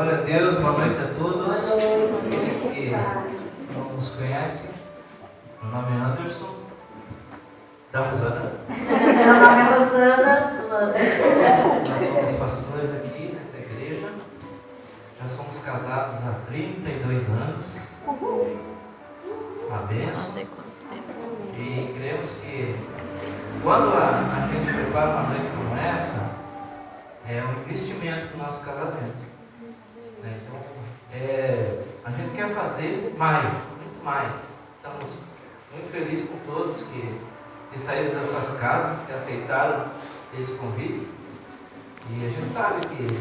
Glória a Deus, boa noite a todos. Aqueles que não nos conhecem, meu nome é Anderson, da Rosana. Meu nome é Rosana. Nós somos pastores aqui nessa igreja. Já somos casados há 32 anos. Uma bênção. E cremos que quando a gente prepara uma noite como essa, é um investimento para o nosso casamento. Então, a gente quer fazer mais, muito mais. Estamos muito felizes com todos que saíram das suas casas, que aceitaram esse convite. E a gente sabe que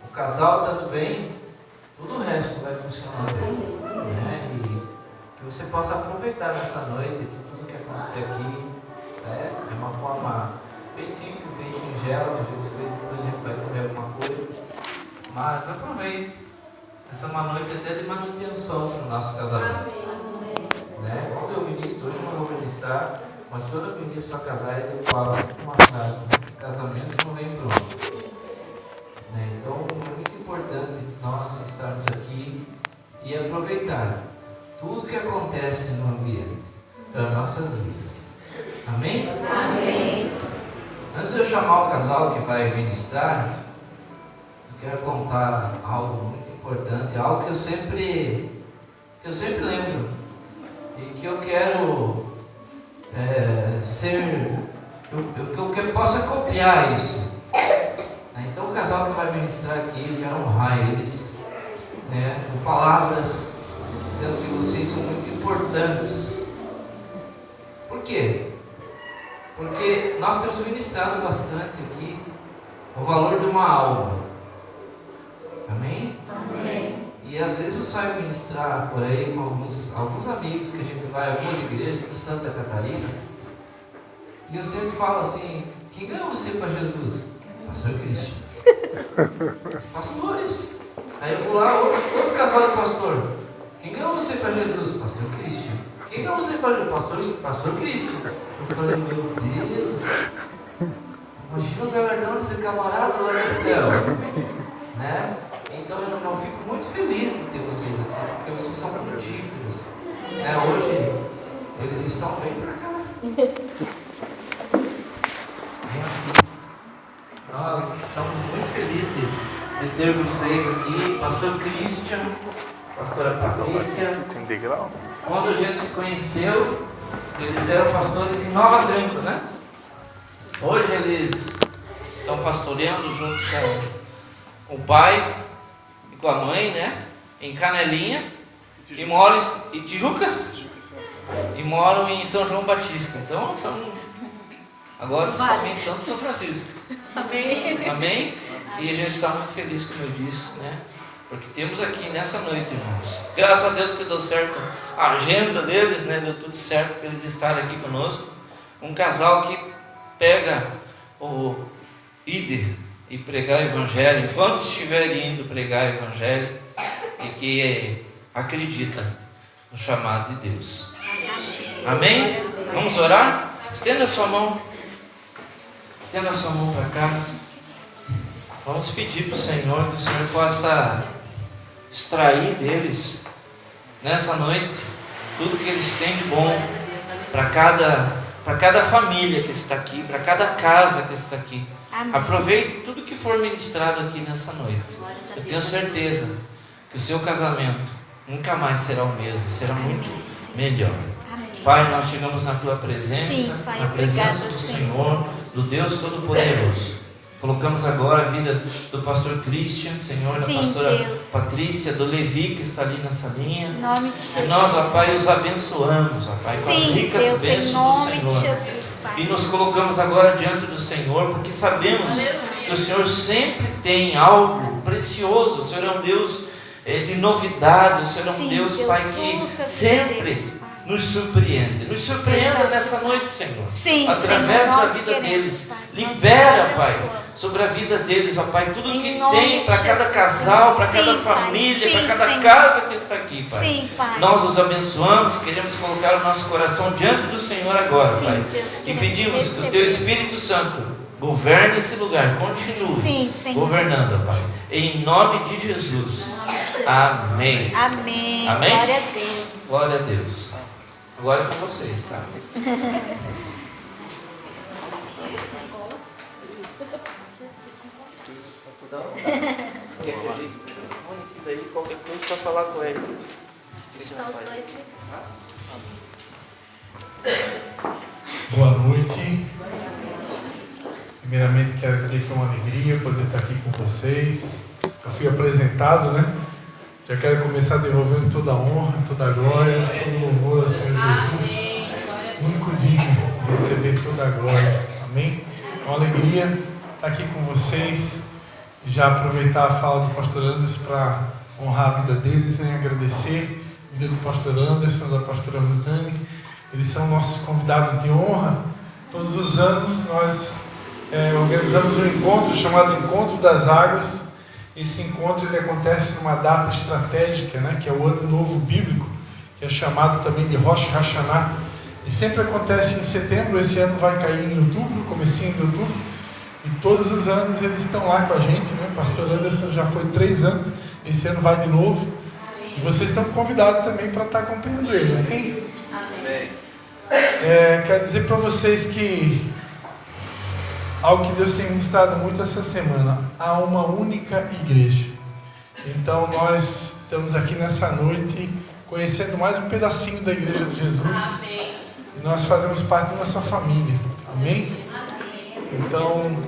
o casal estando bem, tudo o resto vai funcionar bem. E que você possa aproveitar nessa noite de tudo que acontecer aqui. É uma forma bem simples, bem singela que a gente fez. Depois a gente vai comer alguma coisa. Mas aproveite. Essa é uma noite até de manutenção para o nosso casamento. Quando eu ministro, hoje eu não vou ministrar, mas quando eu ministro a casais, eu falo uma frase: casamento não vem pronto. Então é muito importante nós estarmos aqui e aproveitar tudo que acontece no ambiente para nossas vidas. Amém? Amém. Antes de eu chamar o casal que vai ministrar, eu quero contar algo muito importante, algo que eu sempre lembro e que eu quero que eu possa copiar isso. Então o casal que vai ministrar aqui, eu quero honrar eles, com palavras dizendo que vocês são muito importantes. Por quê? Porque nós temos ministrado bastante aqui o valor de uma alma. Amém? Amém. E às vezes eu saio ministrar por aí com alguns amigos que a gente vai a algumas igrejas de Santa Catarina. E eu sempre falo assim: quem ganhou você para Jesus? Pastor Cristian. Os pastores. Aí eu vou lá, outro casal de pastor. Quem ganhou você para Jesus? Pastor Cristian. Quem ganhou você para Jesus? Pastor Cristian. Eu falei: meu Deus, imagina o galardão desse camarada lá no céu. Então eu fico muito feliz de ter vocês aqui, porque vocês são frutíferos. Hoje eles estão bem para cá. Nós estamos muito felizes de ter vocês aqui, Pastor Christian, Pastora Patrícia. Tem degrau? Quando a gente se conheceu, eles eram pastores em Nova Granca, Hoje eles estão pastoreando junto com o pai e com a mãe, em Canelinha, e moram em Tijucas, e moram em São João Batista. Então agora vocês também são de São Francisco. Amém. Amém? E a gente está muito feliz, como eu disse, porque temos aqui nessa noite, irmãos, graças a Deus que deu certo a agenda deles, deu tudo certo para eles estarem aqui conosco. Um casal que pega o ID e pregar o Evangelho, enquanto estiverem indo pregar o Evangelho, e que acredita no chamado de Deus. Amém? Vamos orar? Estenda a sua mão para cá. Vamos pedir para o Senhor que o Senhor possa extrair deles nessa noite tudo que eles têm de bom para cada família que está aqui, para cada casa que está aqui. Amém. Aproveite tudo que for ministrado aqui nessa noite. Eu tenho certeza que o seu casamento nunca mais será o mesmo, será muito melhor. Amém. Pai, nós chegamos na tua presença, Sim, Pai, na presença do Senhor, do Deus Todo-Poderoso. Colocamos agora a vida do pastor Christian, Senhor, da pastora Deus. Patrícia, do Levi, que está ali nessa linha. Em nome de Jesus. E nós, ó Pai, os abençoamos, ó Pai, com as ricas Deus, bênçãos em nome do Senhor. de Jesus, Pai. E nos colocamos agora diante do Senhor, porque sabemos que o Senhor sempre tem algo precioso. O Senhor é um Deus de novidade. O Senhor é um Deus, Pai, que sempre nos surpreende. Nos surpreenda nessa noite, Senhor. Sim, através Senhor, da vida queremos, deles. Pai. Libera, Nós Pai, abençoamos. sobre a vida deles, ó Pai, tudo Em que nome tem de para cada Jesus, casal, para Senhor. cada Sim, Pai. família, Sim, para cada Senhor. casa que está aqui, Pai. Sim, Pai. Nós os abençoamos, queremos colocar o nosso coração diante do Senhor agora, Sim, Pai. Deus, E queremos pedimos que o receber. Teu Espírito Santo Governe esse lugar, continue Sim. governando, Pai. Em nome de Jesus. Amém. Amém. Amém? Glória a Deus. Glória a Deus. Agora é com vocês, tá? Você quer que eu ligue o microfone? Que daí qualquer coisa só falar com ele. Boa noite. Primeiramente quero dizer que é uma alegria poder estar aqui com vocês. Já fui apresentado, né? Já quero começar devolvendo toda a honra, toda a glória, todo o louvor ao Senhor Jesus. Único digno de receber toda a glória. Amém? É uma alegria estar aqui com vocês. E já aproveitar a fala do pastor Anderson para honrar a vida deles, né? Agradecer a vida do pastor Anderson, da pastora Rosane. Eles são nossos convidados de honra. Todos os anos nós organizamos um encontro chamado Encontro das Águas. Esse encontro ele acontece numa data estratégica, né, que é o Ano Novo Bíblico, que é chamado também de Rosh Hashanah. E sempre acontece em setembro. Esse ano vai cair em outubro, comecinho de outubro. E todos os anos eles estão lá com a gente, né? Pastor Anderson já foi 3 anos, esse ano vai de novo. E vocês estão convidados também para estar acompanhando ele, amém? Amém. Quero dizer para vocês que algo que Deus tem ministrado muito essa semana, há uma única igreja. Então nós estamos aqui nessa noite conhecendo mais um pedacinho da igreja de Jesus. Amém. E nós fazemos parte de uma só família, amém? Então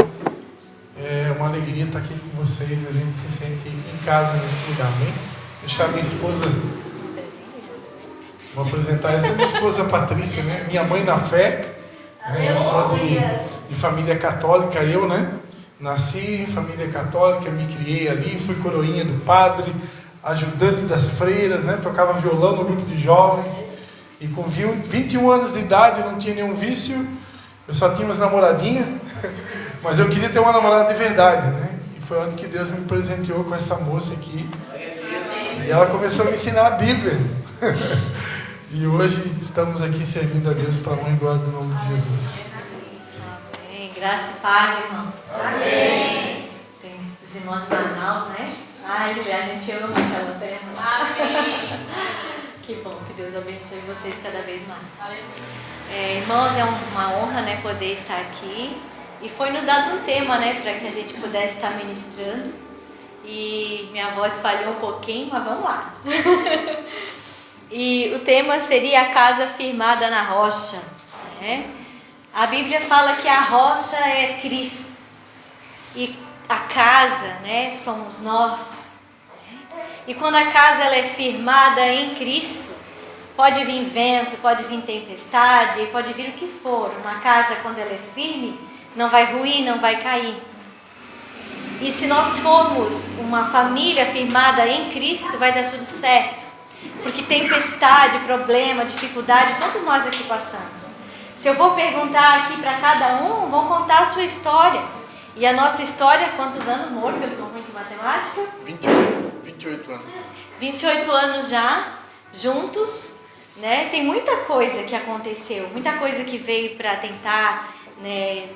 é uma alegria estar aqui com vocês, a gente se sente em casa nesse lugar, amém? Deixar minha esposa, vou apresentar, essa é minha esposa Patrícia, né? Minha mãe na fé, né? Eu sou de família católica, eu, né? Nasci em família católica, me criei ali, fui coroinha do padre, ajudante das freiras, né? Tocava violão no grupo de jovens, e com 21 anos de idade eu não tinha nenhum vício, eu só tinha umas namoradinhas, mas eu queria ter uma namorada de verdade, né? E foi onde que Deus me presenteou com essa moça aqui. E ela começou a me ensinar a Bíblia. E hoje estamos aqui servindo a Deus para a honra e glória do nome de Jesus. Amém. Graça e paz, irmãos. Amém. Tem os irmãos de Manaus, né? Ai, a gente ama aquela terra. Amém. Que bom, que Deus abençoe vocês cada vez mais. Irmãos, é uma honra, né, poder estar aqui. E foi nos dado um tema, né, para que a gente pudesse estar ministrando. E minha voz falhou um pouquinho, mas vamos lá. E o tema seria a casa firmada na rocha, né? A Bíblia fala que a rocha é Cristo. E a casa, né, somos nós. E quando a casa ela é firmada em Cristo, pode vir vento, pode vir tempestade, pode vir o que for. Uma casa, quando ela é firme, não vai ruir, não vai cair. E se nós formos uma família firmada em Cristo, vai dar tudo certo. Porque tempestade, problema, dificuldade, todos nós aqui passamos. Se eu vou perguntar aqui para cada um, vão contar a sua história. E a nossa história, quantos anos, amor? Eu sou ruim de matemática. 28 anos. 28 anos já, juntos, né? Tem muita coisa que aconteceu, muita coisa que veio para tentar, né,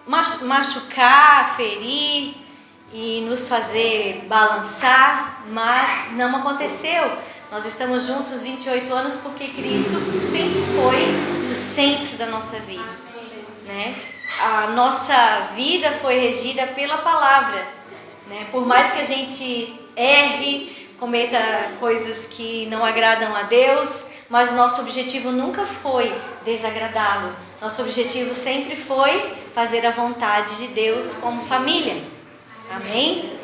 machucar, ferir e nos fazer balançar, mas não aconteceu. Nós estamos juntos 28 anos porque Cristo sempre foi o centro da nossa vida, né? A nossa vida foi regida pela palavra, né? Por mais que a gente erre, cometa coisas que não agradam a Deus, mas nosso objetivo nunca foi desagradá-lo. Nosso objetivo sempre foi fazer a vontade de Deus como família. Amém?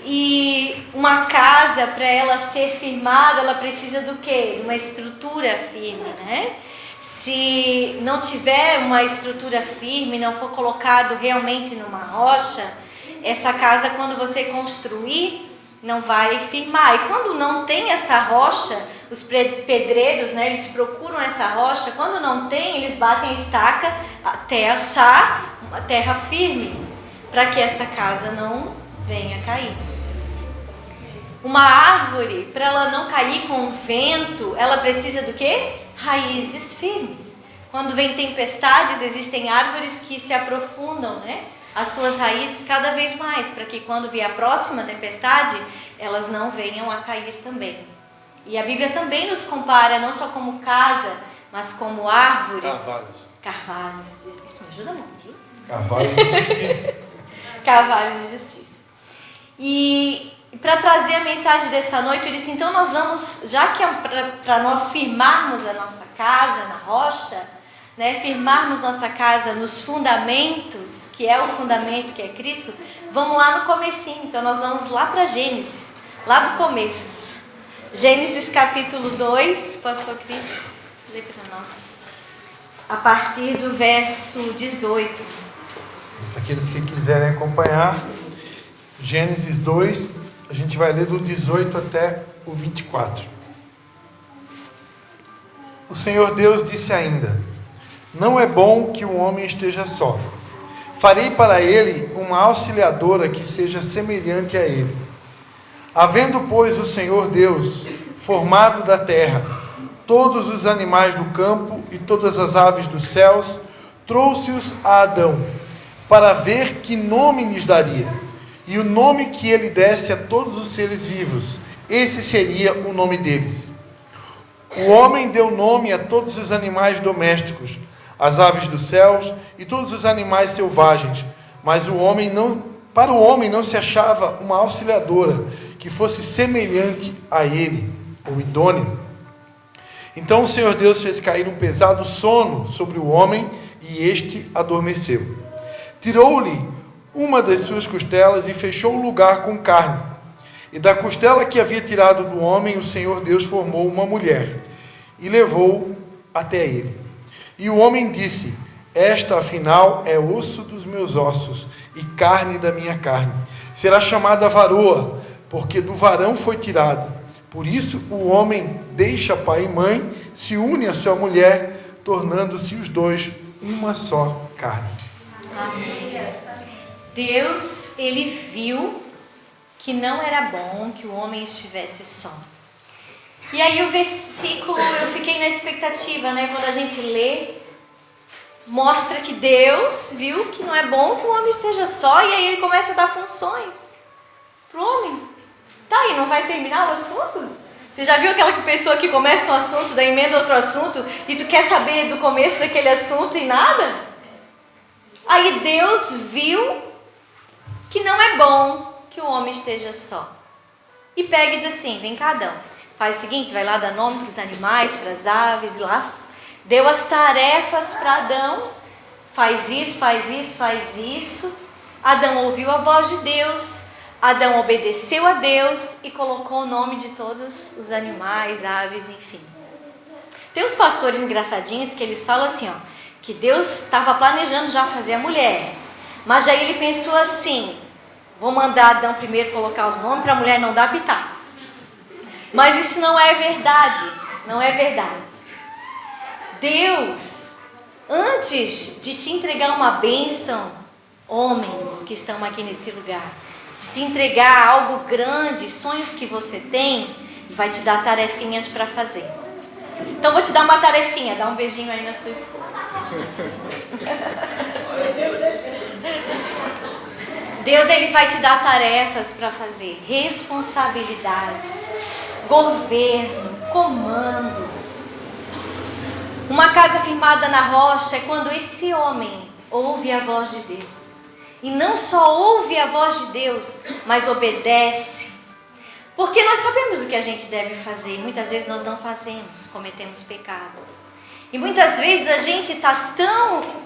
E uma casa, para ela ser firmada, ela precisa do quê? De uma estrutura firme, né? Se não tiver uma estrutura firme, não for colocado realmente numa rocha, essa casa, quando você construir, não vai firmar. E quando não tem essa rocha, os pedreiros, né, eles procuram essa rocha. Quando não tem, eles batem a estaca até achar uma terra firme, para que essa casa não venha cair. Uma árvore, para ela não cair com o vento, ela precisa do quê? Raízes firmes. Quando vem tempestades, existem árvores que se aprofundam, né? as suas raízes cada vez mais, para que quando vier a próxima tempestade, elas não venham a cair também. E a Bíblia também nos compara não só como casa, mas como árvores. Carvalhos. Isso me ajuda muito, viu? Carvalhos de justiça. Carvalhos de justiça. E para trazer a mensagem dessa noite, eu disse, então nós vamos, já que é para nós firmarmos a nossa casa na rocha, né, firmarmos nossa casa nos fundamentos, que é o fundamento que é Cristo, vamos lá no comecinho. Então nós vamos lá para Gênesis, lá do começo. Gênesis capítulo 2, pastor Cris, lê para nós. A partir do verso 18. Aqueles que quiserem acompanhar, Gênesis 2, a gente vai ler do 18 até o 24. O Senhor Deus disse ainda: não é bom que o homem esteja só. Farei para ele uma auxiliadora que seja semelhante a ele. Havendo, pois, o Senhor Deus formado da terra todos os animais do campo e todas as aves dos céus, trouxe-os a Adão, para ver que nome lhes daria. E o nome que ele desse a todos os seres vivos, esse seria o nome deles. O homem deu nome a todos os animais domésticos, as aves dos céus e todos os animais selvagens, mas para o homem não se achava uma auxiliadora que fosse semelhante a ele, ou idônea. Então o Senhor Deus fez cair um pesado sono sobre o homem, e este adormeceu. Tirou-lhe uma das suas costelas e fechou o lugar com carne. E da costela que havia tirado do homem, o Senhor Deus formou uma mulher e levou até ele. E o homem disse: esta, afinal, é osso dos meus ossos e carne da minha carne. Será chamada varoa, porque do varão foi tirada. Por isso o homem deixa pai e mãe, se une à sua mulher, tornando-se os dois uma só carne. Amém. Deus, ele viu que não era bom que o homem estivesse só. E aí o versículo, eu fiquei na expectativa, né? Quando a gente lê, mostra que Deus viu que não é bom que o homem esteja só, e aí ele começa a dar funções para o homem. Tá, e não vai terminar o assunto? Você já viu aquela pessoa que começa um assunto, daí emenda outro assunto, e tu quer saber do começo daquele assunto e nada? Aí Deus viu que não é bom que o homem esteja só. E pega e diz assim: vem cá, Adão, faz o seguinte, vai lá dar nome para os animais, para as aves, e lá deu as tarefas para Adão, faz isso, faz isso, faz isso. Adão ouviu a voz de Deus, Adão obedeceu a Deus e colocou o nome de todos os animais, aves, enfim. Tem uns pastores engraçadinhos que eles falam assim, ó, que Deus estava planejando já fazer a mulher, mas aí ele pensou assim: vou mandar Adão primeiro colocar os nomes para a mulher não dar pitaco. Mas isso não é verdade, não é verdade. Deus, antes de te entregar uma bênção, homens que estão aqui nesse lugar, de te entregar algo grande, sonhos que você tem, vai te dar tarefinhas para fazer. Então vou te dar uma tarefinha, dá um beijinho aí na sua esposa. Deus, ele vai te dar tarefas para fazer, responsabilidades, governo, comandos. Uma casa firmada na rocha é quando esse homem ouve a voz de Deus. E não só ouve a voz de Deus, mas obedece. Porque nós sabemos o que a gente deve fazer. Muitas vezes nós não fazemos, cometemos pecado. E muitas vezes a gente está tão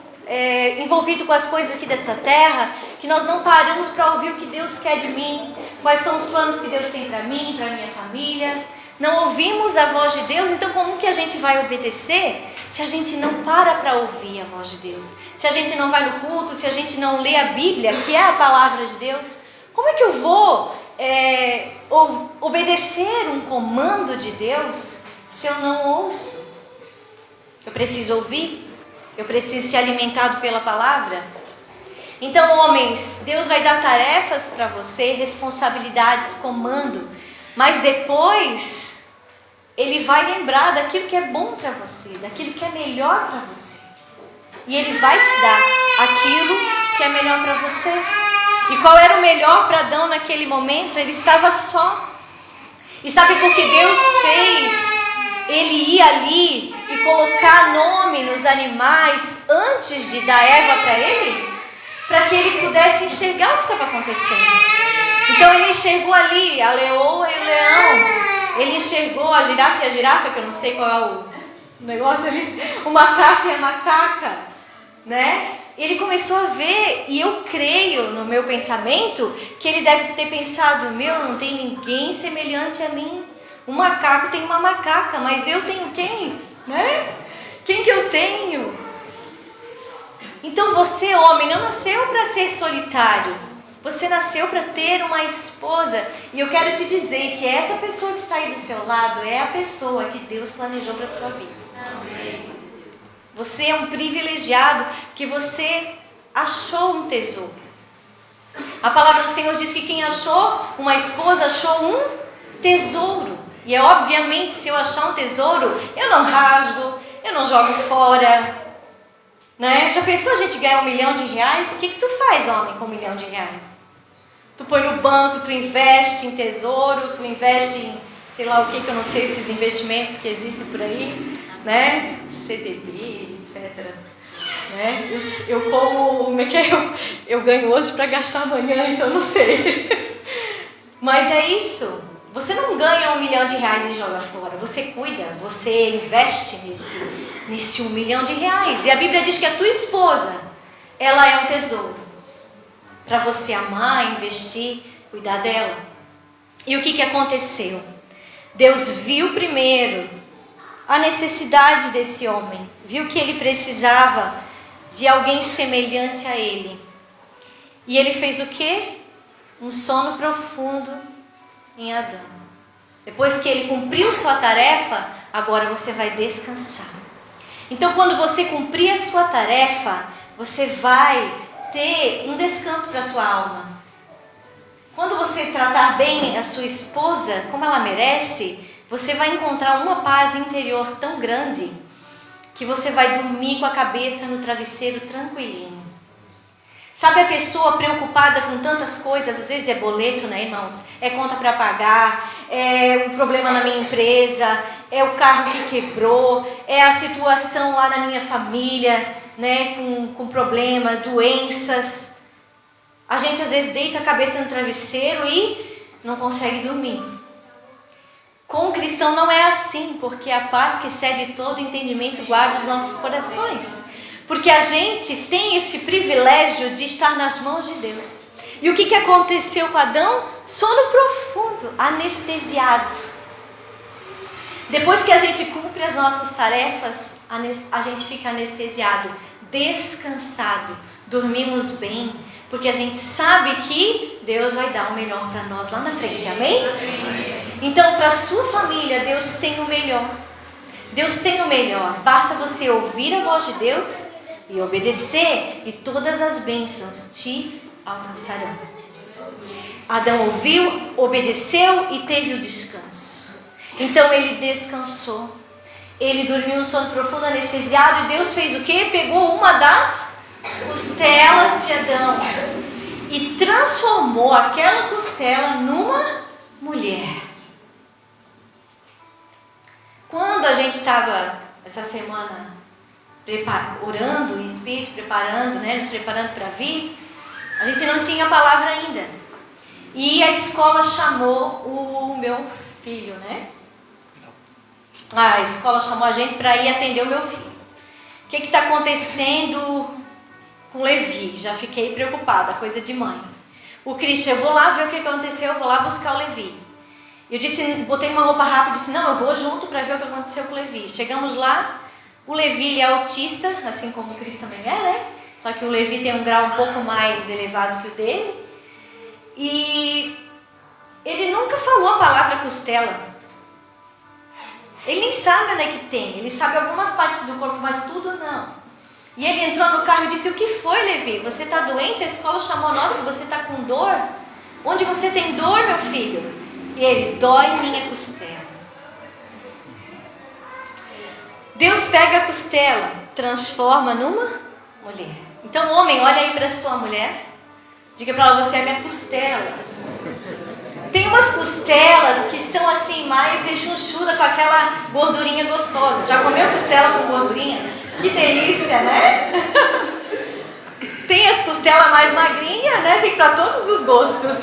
envolvido com as coisas aqui dessa terra, que nós não paramos para ouvir o que Deus quer de mim. Quais são os planos que Deus tem para mim, para minha família. Não ouvimos a voz de Deus, então como que a gente vai obedecer se a gente não para ouvir a voz de Deus? Se a gente não vai no culto, se a gente não lê a Bíblia, que é a palavra de Deus, como é que eu vou obedecer um comando de Deus se eu não ouço? Eu preciso ouvir, eu preciso ser alimentado pela palavra. Então, homens, Deus vai dar tarefas para você, responsabilidades, comando, mas depois Ele vai lembrar daquilo que é bom para você, daquilo que é melhor para você. E Ele vai te dar aquilo que é melhor para você. E qual era o melhor para Adão naquele momento? Ele estava só. E sabe por que Deus fez ele ir ali e colocar nome nos animais antes de dar Eva para ele? Para que ele pudesse enxergar o que estava acontecendo. Então ele enxergou ali a leoa e o leão. Ele enxergou a girafa, que eu não sei qual é o negócio ali, o macaco e a macaca, né? Ele começou a ver, e eu creio no meu pensamento que ele deve ter pensado: não tem ninguém semelhante a mim. O macaco tem uma macaca, mas eu tenho quem? Né? Quem que eu tenho? Então você, homem, não nasceu para ser solitário. Você nasceu para ter uma esposa. E eu quero te dizer que essa pessoa que está aí do seu lado é a pessoa que Deus planejou para a sua vida. Amém. Você é um privilegiado, que você achou um tesouro. A palavra do Senhor diz que quem achou uma esposa achou um tesouro. E é obviamente, se eu achar um tesouro, eu não rasgo, eu não jogo fora, né? Já pensou a gente ganhar R$1 milhão? O que tu faz, homem, com R$1 milhão? Tu põe no banco, tu investe em tesouro, tu investe em, sei lá o que eu não sei, esses investimentos que existem por aí, né? CDB, etc. Né? Eu como é que é? Eu ganho hoje para gastar amanhã, então eu não sei. Mas é isso. Você não ganha R$1 milhão e joga fora. Você cuida, você investe nesse R$1 milhão. E a Bíblia diz que a tua esposa, ela é um tesouro para você amar, investir, cuidar dela. E o que aconteceu? Deus viu primeiro a necessidade desse homem. Viu que ele precisava de alguém semelhante a ele. E ele fez o quê? Um sono profundo em Adão. Depois que ele cumpriu sua tarefa, agora você vai descansar. Então, quando você cumprir a sua tarefa, você vai ter um descanso para a sua alma. Quando você tratar bem a sua esposa, como ela merece, você vai encontrar uma paz interior tão grande que você vai dormir com a cabeça no travesseiro tranquilinho. Sabe a pessoa preocupada com tantas coisas, às vezes é boleto, né, irmãos? É conta para pagar, é um problema na minha empresa, é o carro que quebrou, é a situação lá na minha família, né, com problema, doenças. A gente às vezes deita a cabeça no travesseiro e não consegue dormir. Com o cristão não é assim, porque a paz que excede todo entendimento guarda os nossos corações. Porque a gente tem esse privilégio de estar nas mãos de Deus. E o que aconteceu com Adão? Sono profundo, anestesiado. Depois que a gente cumpre as nossas tarefas, a gente fica anestesiado, descansado, dormimos bem, porque a gente sabe que Deus vai dar o melhor para nós lá na frente, amém? Então, para a sua família, Deus tem o melhor. Deus tem o melhor, basta você ouvir a voz de Deus e obedecer, e todas as bênçãos te alcançarão. Adão ouviu, obedeceu e teve o descanso. Então ele descansou. Ele dormiu um sono profundo, anestesiado, e Deus fez o quê? Pegou uma das costelas de Adão e transformou aquela costela numa mulher. Quando a gente estava essa semana orando em espírito, preparando, né, nos preparando para vir, a gente não tinha a palavra ainda. E a escola chamou o meu filho, né? A escola chamou a gente para ir atender o meu filho. O que está acontecendo com o Levi? Já fiquei preocupada, coisa de mãe. O Christian, eu vou lá ver o que aconteceu, eu vou lá buscar o Levi. Eu disse, botei uma roupa rápida e disse, não, eu vou junto para ver o que aconteceu com o Levi. Chegamos lá, o Levi ele é autista, assim como o Cris também é, né? Só que o Levi tem um grau um pouco mais elevado que o dele. E ele nunca falou a palavra costela. Ele nem sabe onde é que tem. Ele sabe algumas partes do corpo, mas tudo não. E ele entrou no carro e disse, o que foi, Levi? Você está doente? A escola chamou nós que você está com dor? Onde você tem dor, meu filho? E ele, dói minha costela. Deus pega a costela, transforma numa mulher. Então, homem, olha aí para sua mulher. Diga para ela, você é minha costela. Tem umas costelas que são assim, mais rechonchuda, com aquela gordurinha gostosa. Já comeu costela com gordurinha? Que delícia, né? Tem as costelas mais magrinhas, né? Tem para todos os gostos.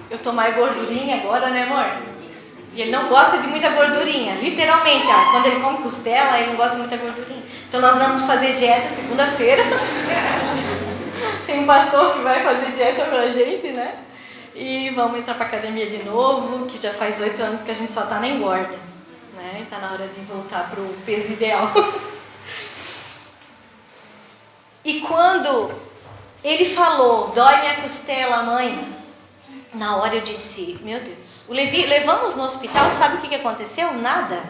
Eu tô mais gordurinha agora, né, amor? E ele não gosta de muita gordurinha. Literalmente, ó, quando ele come costela, ele não gosta de muita gordurinha. Então nós vamos fazer dieta segunda-feira. Tem um pastor que vai fazer dieta pra gente, né? E vamos entrar pra academia de novo, que já faz 8 anos que a gente só tá na engorda, né? E tá na hora de voltar pro peso ideal. E quando ele falou, dói minha costela, mãe, na hora eu disse, meu Deus, o Levi, levamos no hospital, sabe o que aconteceu? Nada.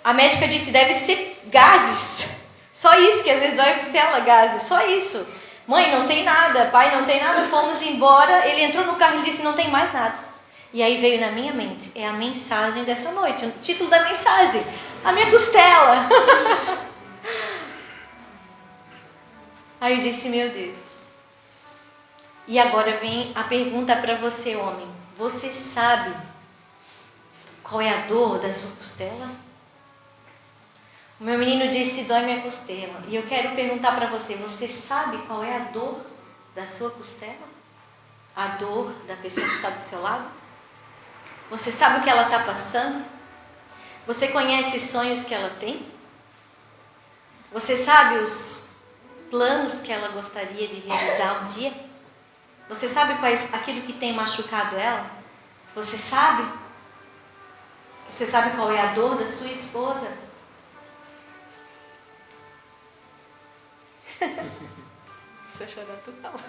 A médica disse, deve ser gases. Só isso, que às vezes dói a costela, gases, só isso. Mãe, não tem nada, pai, não tem nada, fomos embora. Ele entrou no carro e disse, não tem mais nada. E aí veio na minha mente, é a mensagem dessa noite, o título da mensagem, a minha costela. Aí eu disse, meu Deus. E agora vem a pergunta para você, homem. Você sabe qual é a dor da sua costela? O meu menino disse, dói minha costela. E eu quero perguntar para você, você sabe qual é a dor da sua costela? A dor da pessoa que está do seu lado? Você sabe o que ela está passando? Você conhece os sonhos que ela tem? Você sabe os planos que ela gostaria de realizar um dia? Você sabe aquilo que tem machucado ela? Você sabe? Você sabe qual é a dor da sua esposa? Se eu chorar, tu fala.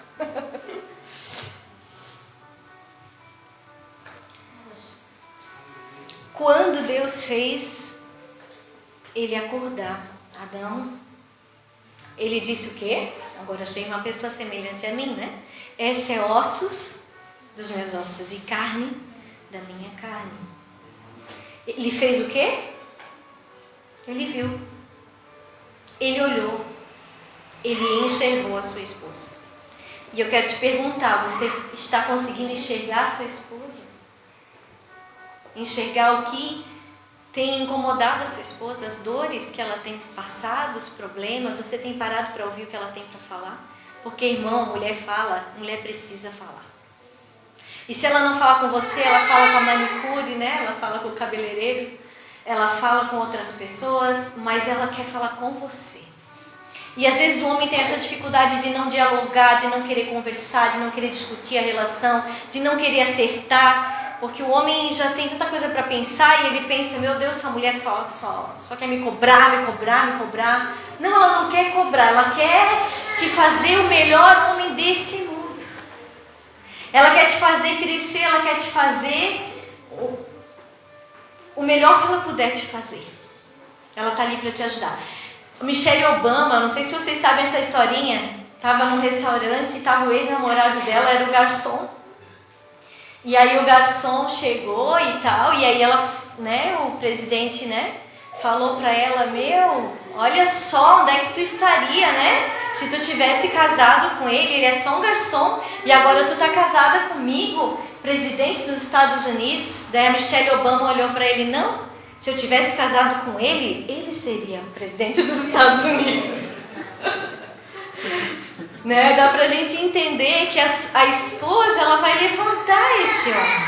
Quando Deus fez ele acordar, Adão, ele disse o quê? Agora achei uma pessoa semelhante a mim, né? Esse é ossos dos meus ossos e carne da minha carne. Ele fez o quê? Ele viu. Ele olhou. Ele enxergou a sua esposa. E eu quero te perguntar, você está conseguindo enxergar a sua esposa? Enxergar o que tem incomodado a sua esposa, as dores que ela tem passado, os problemas? Você tem parado para ouvir o que ela tem para falar? Porque, irmão, mulher fala, mulher precisa falar. E se ela não falar com você, ela fala com a manicure, né? Ela fala com o cabeleireiro, ela fala com outras pessoas, mas ela quer falar com você. E às vezes o homem tem essa dificuldade de não dialogar, de não querer conversar, de não querer discutir a relação, de não querer acertar, porque o homem já tem tanta coisa para pensar e ele pensa, meu Deus, essa mulher só quer me cobrar. Não, ela não quer cobrar, ela quer te fazer o melhor homem desse mundo. Ela quer te fazer crescer, ela quer te fazer o melhor que ela puder te fazer. Ela está ali para te ajudar. Michelle Obama, não sei se vocês sabem essa historinha, estava num restaurante e estava o ex-namorado dela, era o garçom. E aí o garçom chegou e tal, e aí ela, né, o presidente, né, falou para ela, olha só onde é que tu estaria, né, se tu tivesse casado com ele é só um garçom, e agora tu tá casada comigo, presidente dos Estados Unidos. Daí a Michelle Obama olhou para ele, não, se eu tivesse casado com ele, ele seria o presidente dos Estados Unidos. Né? Dá pra gente entender que a esposa, ela vai levantar esse homem.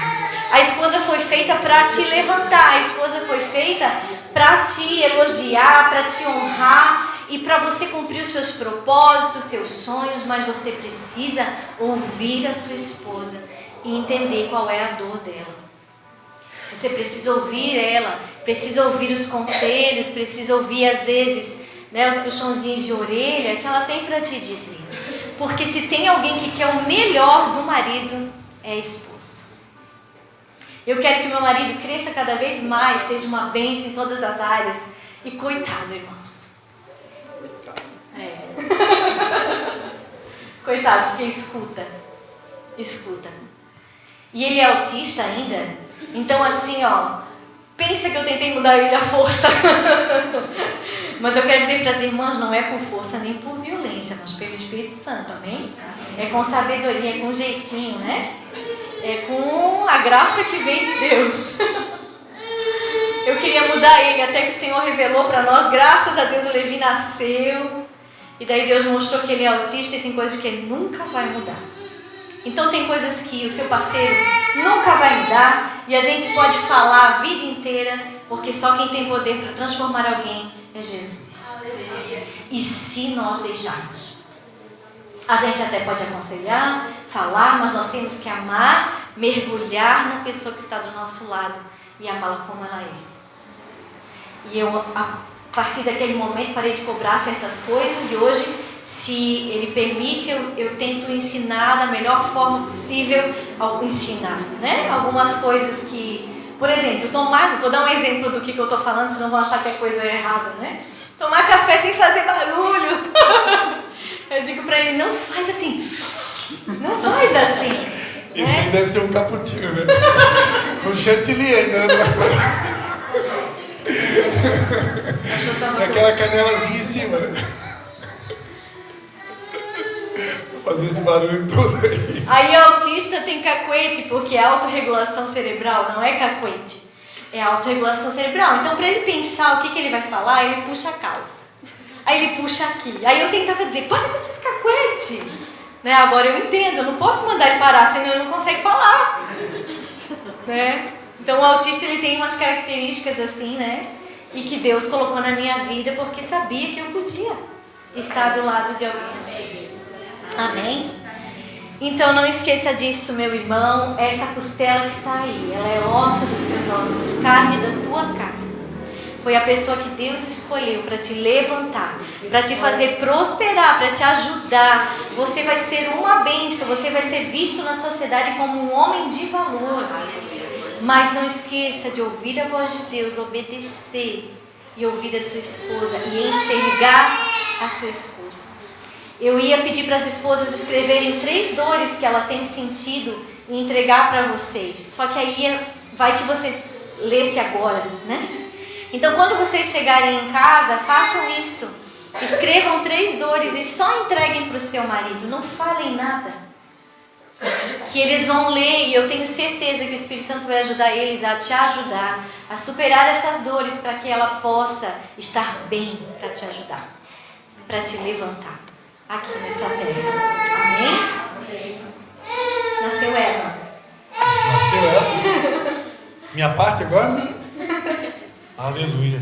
A esposa foi feita para te levantar, a esposa foi feita para te elogiar, para te honrar e para você cumprir os seus propósitos, seus sonhos, mas você precisa ouvir a sua esposa e entender qual é a dor dela. Você precisa ouvir ela, precisa ouvir os conselhos, precisa ouvir às vezes, né, os puxãozinhos de orelha que ela tem para te dizer. Porque se tem alguém que quer o melhor do marido, é a esposa. Eu quero que meu marido cresça cada vez mais, seja uma bênção em todas as áreas. E coitado, irmãos. Coitado, porque escuta. E ele é autista ainda. Então assim, pensa que eu tentei mudar ele à força. Mas eu quero dizer para as irmãs, não é por força nem por violência, mas pelo Espírito Santo, amém? É com sabedoria, é com jeitinho, né? É com a graça que vem de Deus. Eu queria mudar ele, até que o Senhor revelou para nós, graças a Deus o Levi nasceu. E daí Deus mostrou que ele é autista e tem coisas que ele nunca vai mudar. Então tem coisas que o seu parceiro nunca vai mudar e a gente pode falar a vida inteira, porque só quem tem poder para transformar alguém é Jesus. E se nós deixarmos? A gente até pode aconselhar, falar, mas nós temos que amar, mergulhar na pessoa que está do nosso lado e amá-la como ela é. E eu, a partir daquele momento, parei de cobrar certas coisas e hoje, se Ele permite, eu tento ensinar da melhor forma possível, ensinar, né? Algumas coisas que, por exemplo, vou dar um exemplo do que eu estou falando, senão vão achar que é coisa errada, né? Tomar café sem fazer barulho. Eu digo para ele, não faz assim. Não faz assim. Isso né? deve ser um cappuccino, né? Com chantilly ainda, né? Com aquela canelazinha em cima, né? Vou fazer esse barulho todo aí. Aí autista tem cacuete, porque é autorregulação cerebral, não é cacuete. É autorregulação cerebral. Então, para ele pensar o que ele vai falar, ele puxa a calça. Aí ele puxa aqui. Aí eu tentava dizer, para com esses cacuete. Né? Agora eu entendo, eu não posso mandar ele parar, senão ele não consegue falar. Né? Então o autista ele tem umas características assim, né? E que Deus colocou na minha vida porque sabia que eu podia estar do lado de alguém assim. Amém? Então não esqueça disso, meu irmão. Essa costela que está aí, ela é osso dos teus ossos, carne da tua carne. Foi a pessoa que Deus escolheu para te levantar, para te fazer prosperar, para te ajudar. Você vai ser uma bênção, você vai ser visto na sociedade como um homem de valor. Mas não esqueça de ouvir a voz de Deus, obedecer e ouvir a sua esposa e enxergar a sua esposa. Eu ia pedir para as esposas escreverem 3 dores que ela tem sentido e entregar para vocês. Só que aí vai que você lesse agora, né? Então, quando vocês chegarem em casa, façam isso. Escrevam 3 dores e só entreguem para o seu marido. Não falem nada. Que eles vão ler e eu tenho certeza que o Espírito Santo vai ajudar eles a te ajudar a superar essas dores para que ela possa estar bem para te ajudar, para te levantar aqui nessa terra. Amém? Nasceu Eva. Nasceu ela? Minha parte agora? Aleluia.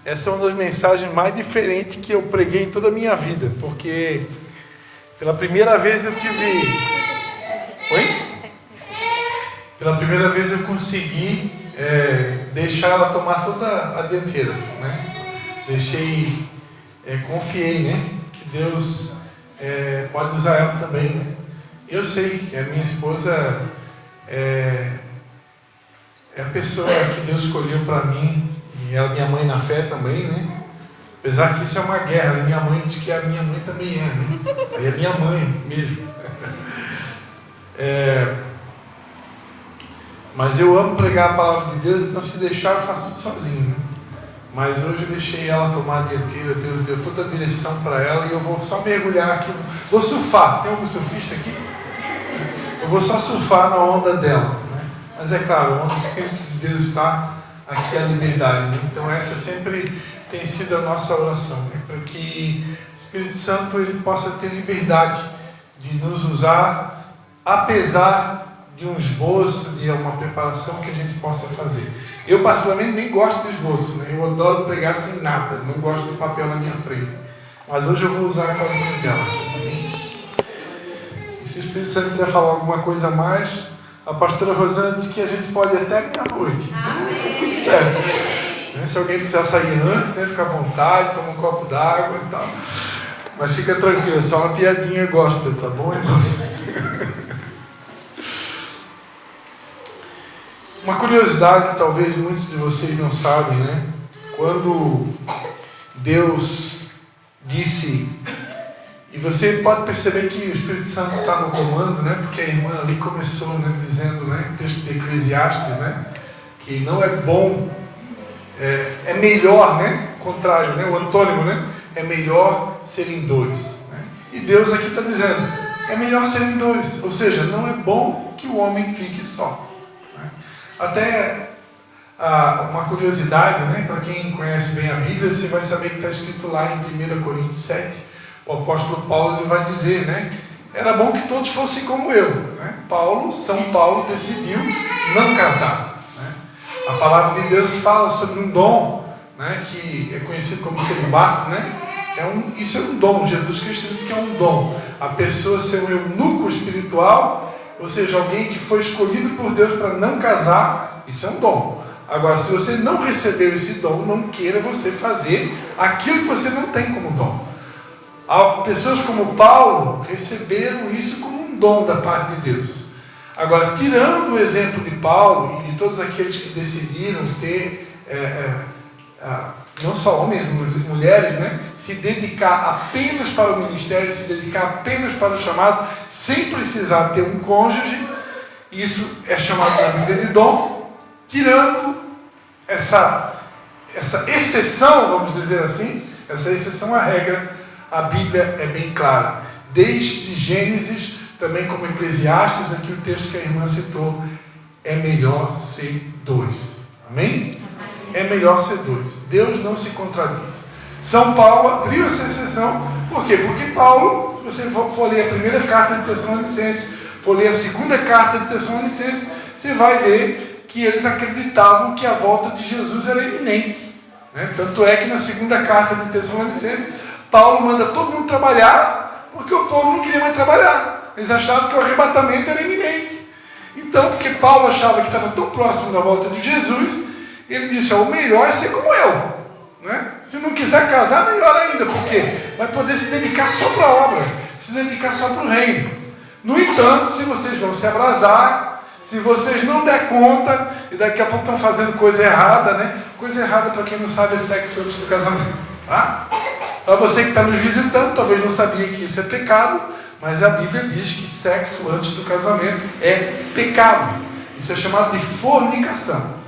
Essa é uma das mensagens mais diferentes que eu preguei em toda a minha vida, porque pela primeira vez eu tive... Oi? Pela primeira vez eu consegui deixar ela tomar toda a dianteira, né? Confiei, né? Que Deus pode usar ela também, né? Eu sei que a minha esposa é a pessoa que Deus escolheu para mim, e ela é minha mãe na fé também, né? Apesar que isso é uma guerra, minha mãe diz que a minha mãe também né? Aí é minha mãe mesmo. Mas eu amo pregar a palavra de Deus, então se deixar eu faço tudo sozinho, né? Mas hoje eu deixei ela tomar a dianteira, Deus deu toda a direção para ela e eu vou só mergulhar aqui, vou surfar. Tem algum surfista aqui? Eu vou só surfar na onda dela, né? Mas é claro, onde o Espírito de Deus está, aqui é a liberdade, né? Então essa sempre tem sido a nossa oração, né? Para que o Espírito Santo ele possa ter liberdade de nos usar, apesar de um esboço, de uma preparação que a gente possa fazer. Eu particularmente nem gosto de esboço, né? Eu adoro pregar sem nada, não gosto de papel na minha frente. Mas hoje eu vou usar a palavra dela aqui. E se o Espírito Santo quiser falar alguma coisa a mais, a pastora Rosana disse que a gente pode ir até meia-noite. Amém. Tudo certo. Se alguém precisar sair antes, né, fica à vontade, toma um copo d'água e tal. Mas fica tranquilo, é só uma piadinha gospel, tá bom, irmão? Uma curiosidade que talvez muitos de vocês não sabem, né? Quando Deus disse, e você pode perceber que o Espírito Santo está no comando, né? Porque a irmã ali começou, né, dizendo, né, texto de Eclesiastes, né, que não é bom, é melhor, né, contrário, né? O antônimo, né? É melhor serem dois. Né? E Deus aqui está dizendo, é melhor serem dois. Ou seja, não é bom que o homem fique só. Né? Até uma curiosidade, né? Para quem conhece bem a Bíblia, você vai saber que está escrito lá em 1 Coríntios 7, o apóstolo Paulo ele vai dizer, né? Era bom que todos fossem como eu. Né? São Paulo decidiu não casar. Né? A palavra de Deus fala sobre um dom, né? Que é conhecido como celibato, né? Isso é um dom. Jesus Cristo diz que é um dom. A pessoa ser um eunuco espiritual, ou seja, alguém que foi escolhido por Deus para não casar, isso é um dom. Agora, se você não recebeu esse dom, não queira você fazer aquilo que você não tem como dom. Pessoas como Paulo receberam isso como um dom da parte de Deus. Agora, tirando o exemplo de Paulo e de todos aqueles que decidiram ter, não só homens, mas mulheres, né, se dedicar apenas para o ministério, se dedicar apenas para o chamado, sem precisar ter um cônjuge, isso é chamado na Bíblia de dom. Tirando essa exceção, vamos dizer assim, essa exceção à regra, a Bíblia é bem clara. Desde Gênesis, também como Eclesiastes, aqui o texto que a irmã citou, é melhor ser dois. Amém? É melhor ser dois. Deus não se contradiz. São Paulo abriu essa exceção. Por quê? Porque Paulo, se você for ler a primeira carta de Tessalonicenses, for ler a segunda carta de Tessalonicenses, você vai ver que eles acreditavam que a volta de Jesus era iminente. Né? Tanto é que na segunda carta de Tessalonicenses, Paulo manda todo mundo trabalhar, porque o povo não queria mais trabalhar. Eles achavam que o arrebatamento era iminente. Então, porque Paulo achava que estava tão próximo da volta de Jesus, ele disse, o melhor é ser como eu. Né? Se não quiser casar, melhor ainda, porque vai poder se dedicar só para a obra, se dedicar só para o reino. No entanto, se vocês vão se abrasar, se vocês não der conta, e daqui a pouco estão fazendo coisa errada, né? Coisa errada, para quem não sabe, é sexo antes do casamento. Tá? Para você que está nos visitando, talvez não sabia que isso é pecado, mas a Bíblia diz que sexo antes do casamento é pecado. Isso é chamado de fornicação.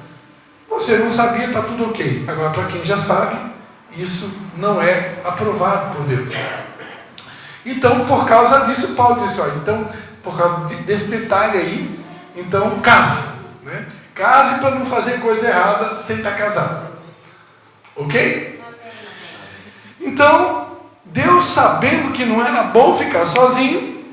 Você não sabia, está tudo ok. Agora, para quem já sabe, isso não é aprovado por Deus. Então, por causa disso, Paulo disse, então, por causa desse detalhe aí, então case. Né? Case para não fazer coisa errada sem estar casado. Ok? Então, Deus, sabendo que não era bom ficar sozinho,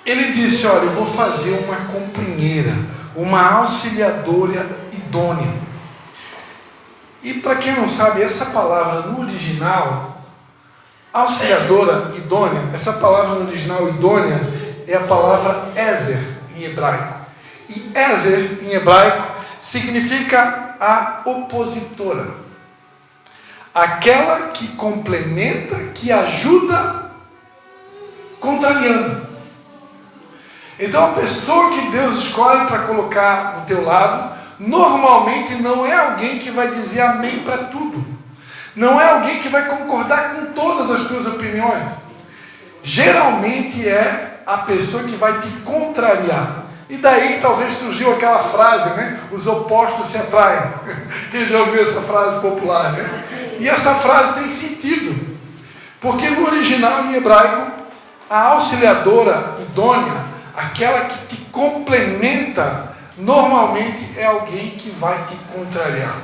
Ele disse, olha, eu vou fazer uma companheira, uma auxiliadora idônea. E para quem não sabe, essa palavra no original, auxiliadora idônea, essa palavra no original idônea é a palavra Ezer em hebraico. E Ezer em hebraico significa a opositora. Aquela que complementa, que ajuda, contrariando. Então a pessoa que Deus escolhe para colocar no teu lado, normalmente não é alguém que vai dizer amém para tudo. Não é alguém que vai concordar com todas as tuas opiniões. Geralmente é a pessoa que vai te contrariar. E daí talvez surgiu aquela frase, né? Os opostos se atraem. Quem já ouviu essa frase popular, né? E essa frase tem sentido. Porque no original em hebraico, a auxiliadora idônea, aquela que te complementa, normalmente é alguém que vai te contrariar.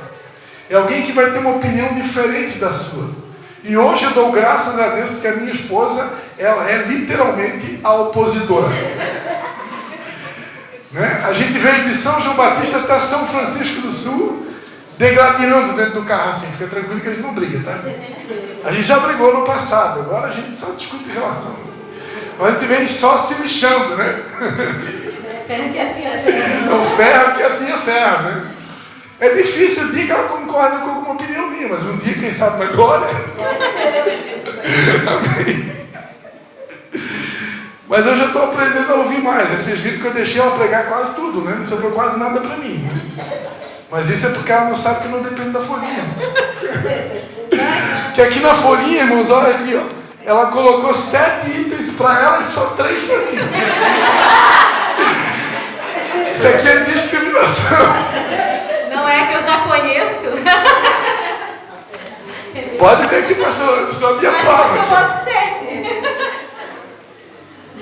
É alguém que vai ter uma opinião diferente da sua. E hoje eu dou graças a Deus porque a minha esposa, ela é literalmente a opositora. Né? A gente veio de São João Batista até São Francisco do Sul, degradando dentro do carro assim. Fica tranquilo que a gente não briga, tá? A gente já brigou no passado, agora a gente só discute relação. Assim. A gente vem só se lixando, né? É o ferro que afia ferro, né? É difícil o dia que ela concorda com alguma opinião minha, mas um dia, quem sabe, na glória. Amém. Mas eu já estou aprendendo a ouvir mais. Vocês viram que eu deixei ela pregar quase tudo, né? Não sobrou quase nada para mim. Né? Mas isso é porque ela não sabe que não depende da folhinha. Que aqui na folhinha, irmãos, olha aqui, ó. Ela colocou 7 itens para ela e só 3 para mim. Isso aqui é discriminação. Não é que eu já conheço. Pode ter aqui, pastor, eu sou a minha prova. Eu boto 7.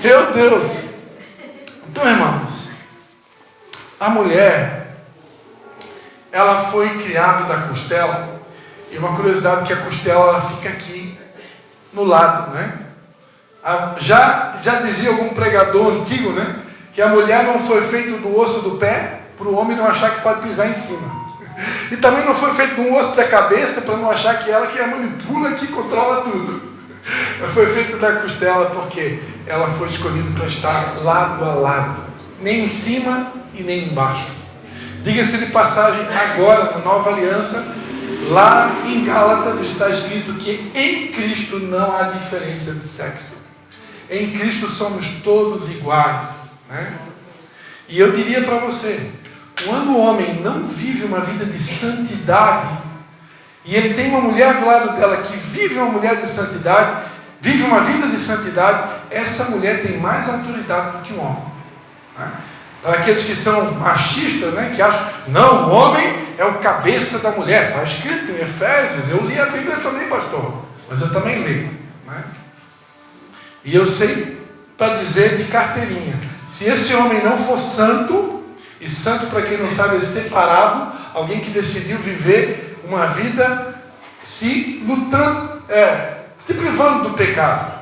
Meu Deus. Então, irmãos, a mulher, ela foi criada da costela, e uma curiosidade que a costela ela fica aqui no lado, né? Já dizia algum pregador antigo, né? Que a mulher não foi feita do osso do pé para o homem não achar que pode pisar em cima. E também não foi feito do osso da cabeça para não achar que ela que a manipula, que controla tudo. Ela foi feita da costela porque ela foi escolhida para estar lado a lado, nem em cima e nem embaixo. Diga-se de passagem, agora na Nova Aliança, lá em Gálatas está escrito que em Cristo não há diferença de sexo. Em Cristo somos todos iguais, né? E eu diria para você, quando o homem não vive uma vida de santidade, e ele tem uma mulher do lado dela que vive uma mulher de santidade, vive uma vida de santidade, essa mulher tem mais autoridade do que o homem, né? Para aqueles que são machistas, né, que acham, não, o homem é o cabeça da mulher. Está escrito em Efésios, eu li a Bíblia também, pastor, mas eu também leio, né? E eu sei para dizer de carteirinha, se esse homem não for santo, e santo para quem não sabe é separado, alguém que decidiu viver uma vida se lutando, se privando do pecado,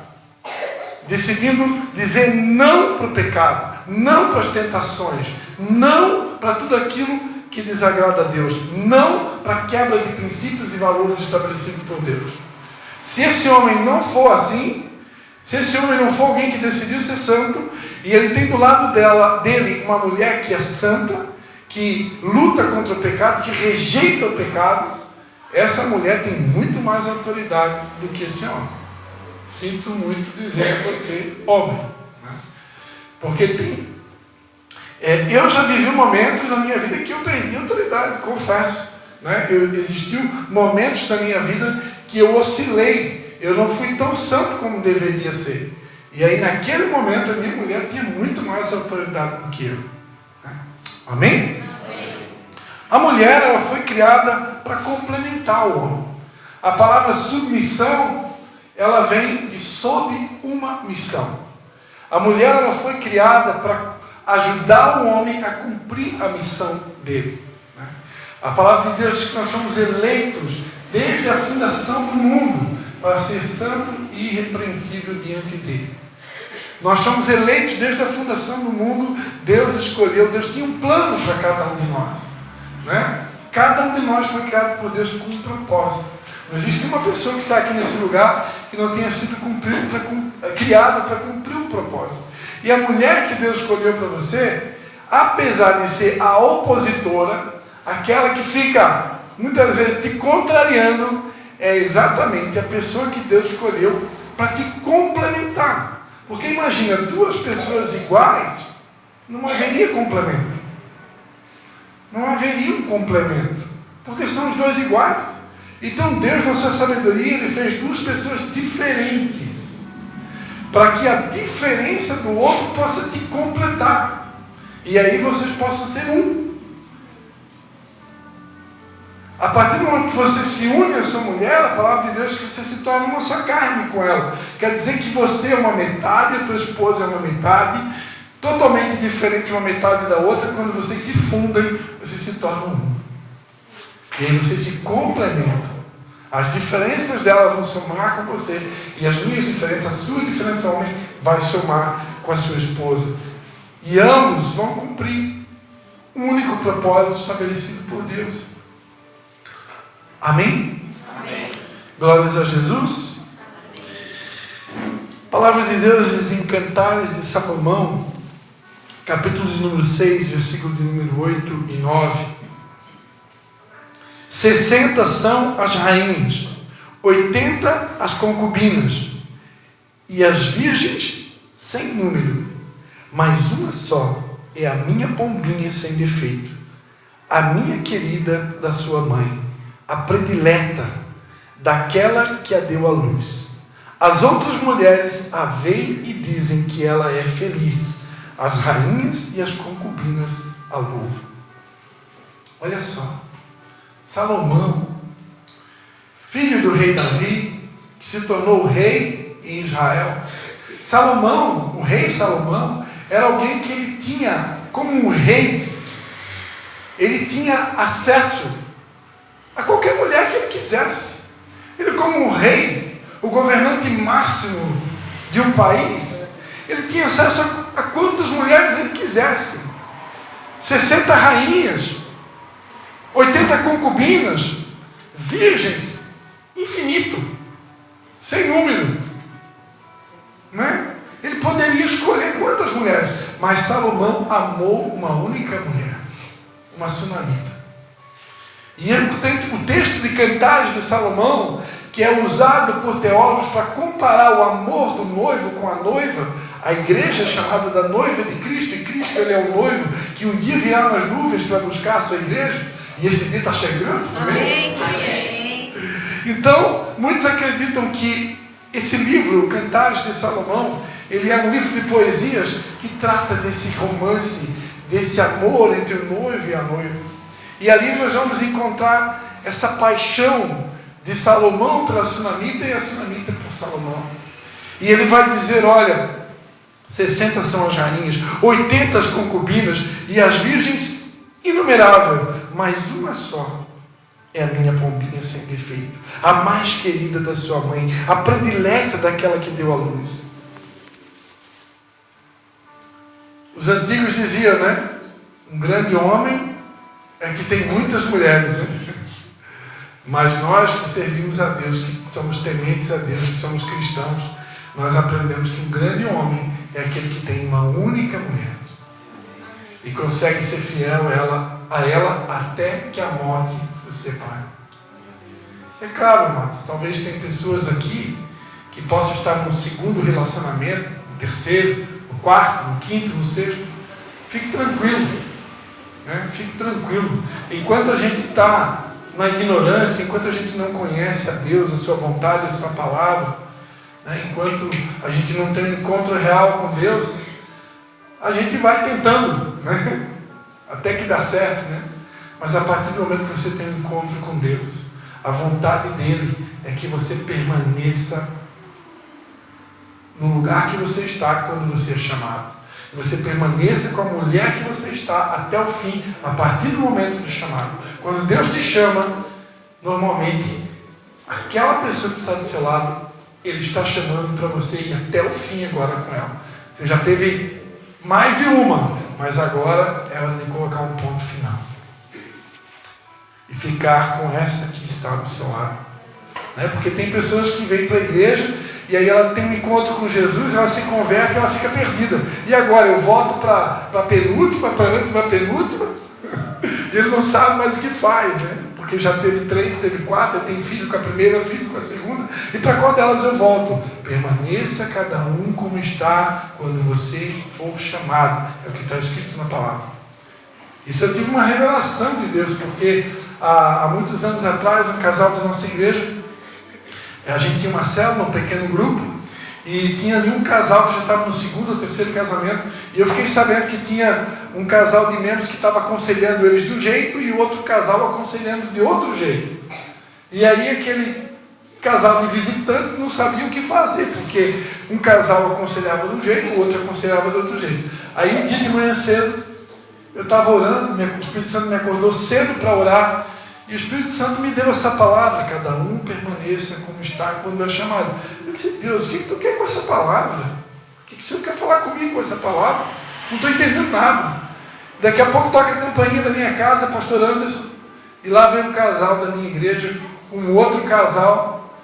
decidindo dizer não para o pecado, não para as tentações, não para tudo aquilo que desagrada a Deus, não para a quebra de princípios e valores estabelecidos por Deus. Se esse homem não for assim, se esse homem não for alguém que decidiu ser santo, e ele tem do lado dele uma mulher que é santa, que luta contra o pecado, que rejeita o pecado, essa mulher tem muito mais autoridade do que esse homem. Sinto muito dizer a você, homem, né? Porque tem. Eu já vivi momentos na minha vida que eu perdi autoridade, confesso, né? Existiu momentos na minha vida que eu oscilei, eu não fui tão santo como deveria ser. E aí naquele momento a minha mulher tinha muito mais autoridade do que eu, né? Amém? Amém. A mulher, ela foi criada para complementar o homem. A palavra submissão, ela vem de sob uma missão. A mulher, ela foi criada para ajudar o homem a cumprir a missão dele, né? A palavra de Deus diz que nós somos eleitos desde a fundação do mundo para ser santo e irrepreensível diante dele. Nós somos eleitos desde a fundação do mundo. Deus escolheu, Deus tinha um plano para cada um de nós, né? Cada um de nós foi criado por Deus com um propósito. Não existe uma pessoa que está aqui nesse lugar que não tenha sido criada para cumprir o propósito. E a mulher que Deus escolheu para você, apesar de ser a opositora, aquela que fica muitas vezes te contrariando, é exatamente a pessoa que Deus escolheu para te complementar. Porque imagina, duas pessoas iguais, não haveria complemento. Não haveria um complemento, porque são os dois iguais. Então Deus, na sua sabedoria, Ele fez duas pessoas diferentes, para que a diferença do outro possa te completar, e aí vocês possam ser um. A partir do momento que você se une à sua mulher, a palavra de Deus diz que você se torna uma só carne com ela. Quer dizer que você é uma metade, a tua esposa é uma metade, totalmente diferente de uma metade da outra. Quando vocês se fundem, vocês se tornam um. E aí vocês se complementam. As diferenças dela vão somar com você, e as minhas diferenças, a sua diferença homem, vai somar com a sua esposa. E ambos vão cumprir um único propósito estabelecido por Deus. Amém? Amém. Glórias a Jesus. A palavra de Deus diz em Cantares de Salomão, capítulo de número 6, versículo de número 8 e 9. 60 são as rainhas, 80 as concubinas, e as virgens sem número, mas uma só é a minha pombinha sem defeito, a minha querida da sua mãe, a predileta daquela que a deu à luz. As outras mulheres a veem e dizem que ela é feliz, as rainhas e as concubinas a louvam. Olha só, Salomão filho do rei Davi, que se tornou rei em Israel. Salomão, o rei Salomão, era alguém que ele tinha, como um rei, ele tinha acesso a qualquer mulher que ele quisesse. Ele, como um rei, o governante máximo de um país, ele tinha acesso a quantas mulheres ele quisesse. 60 rainhas, 80 concubinas, virgens, infinito, sem número, né? Ele poderia escolher quantas mulheres, mas Salomão amou uma única mulher, uma sunamita. E o texto de Cantares de Salomão, que é usado por teólogos para comparar o amor do noivo com a noiva, a igreja é chamada da noiva de Cristo, e Cristo ele é o noivo que um dia virá nas nuvens para buscar a sua igreja, e esse dia está chegando. Amém? Amém. Então, muitos acreditam que esse livro, Cantares de Salomão, ele é um livro de poesias que trata desse romance, desse amor entre o noivo e a noiva. E ali nós vamos encontrar essa paixão de Salomão pela sunamita e a sunamita por Salomão. E ele vai dizer, olha, 60 são as rainhas, 80 as concubinas e as virgens inumeráveis, mas uma só é a minha pombinha sem defeito, a mais querida da sua mãe, a predileta daquela que deu à luz. Os antigos diziam, né? Um grande homem é que tem muitas mulheres, né? Mas nós que servimos a Deus, que somos tementes a Deus, que somos cristãos, nós aprendemos que um grande homem é aquele que tem uma única mulher e consegue ser fiel a ela até que a morte os separe. É claro, irmãos, talvez tem pessoas aqui que possam estar no segundo relacionamento, no terceiro, no quarto, no quinto, no sexto. Fique tranquilo, né? Fique tranquilo. Enquanto a gente está na ignorância, enquanto a gente não conhece a Deus, a sua vontade, a sua palavra, né? Enquanto a gente não tem um encontro real com Deus, a gente vai tentando, né? Até que dá certo, né? Mas a partir do momento que você tem um encontro com Deus, a vontade dele é que você permaneça no lugar que você está quando você é chamado. Você permaneça com a mulher que você está até o fim, a partir do momento do chamado. Quando Deus te chama, normalmente, aquela pessoa que está do seu lado, Ele está chamando para você ir até o fim agora com ela. Você já teve mais de uma, mas agora é hora de colocar um ponto final. E ficar com essa que está do seu lado. Né? Porque tem pessoas que vêm para a igreja e aí ela tem um encontro com Jesus, ela se converte e ela fica perdida. E agora eu volto para a penúltima, para a última penúltima, e ele não sabe mais o que faz, né? Porque já teve 3, teve 4, eu tenho filho com a primeira, filho com a segunda, e para qual delas eu volto? Permaneça cada um como está quando você for chamado. É o que está escrito na palavra. Isso eu tive uma revelação de Deus, porque há muitos anos atrás, um casal da nossa igreja, a gente tinha uma célula, um pequeno grupo, e tinha ali um casal que já estava no segundo ou terceiro casamento, e eu fiquei sabendo que tinha um casal de membros que estava aconselhando eles de um jeito e o outro casal aconselhando de outro jeito. E aí aquele casal de visitantes não sabia o que fazer, porque um casal aconselhava de um jeito, o outro aconselhava de outro jeito. Aí um dia de manhã cedo, eu estava orando, o Espírito Santo me acordou cedo para orar, e o Espírito Santo me deu essa palavra: cada um permaneça como está quando é chamado. Eu disse: Deus, o que tu quer com essa palavra? O que o Senhor quer falar comigo com essa palavra? Não estou entendendo nada. Daqui a pouco toca a campainha da minha casa, pastor Anderson, e lá vem um casal da minha igreja, um outro casal,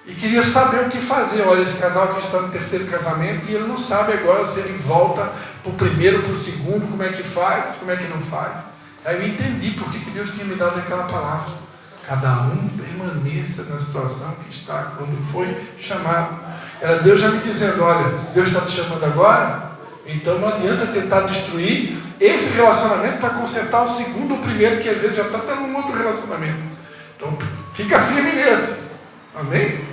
e queria saber o que fazer. Olha, esse casal aqui está no terceiro casamento e ele não sabe agora se ele volta para o primeiro, para o segundo, como é que faz, como é que não faz. Aí eu entendi por que Deus tinha me dado aquela palavra. Cada um permaneça na situação que está quando foi chamado. Era Deus já me dizendo: olha, Deus está te chamando agora, então não adianta tentar destruir esse relacionamento para consertar o segundo ou o primeiro, que às vezes já está tendo um outro relacionamento. Então fica firme nesse. Amém?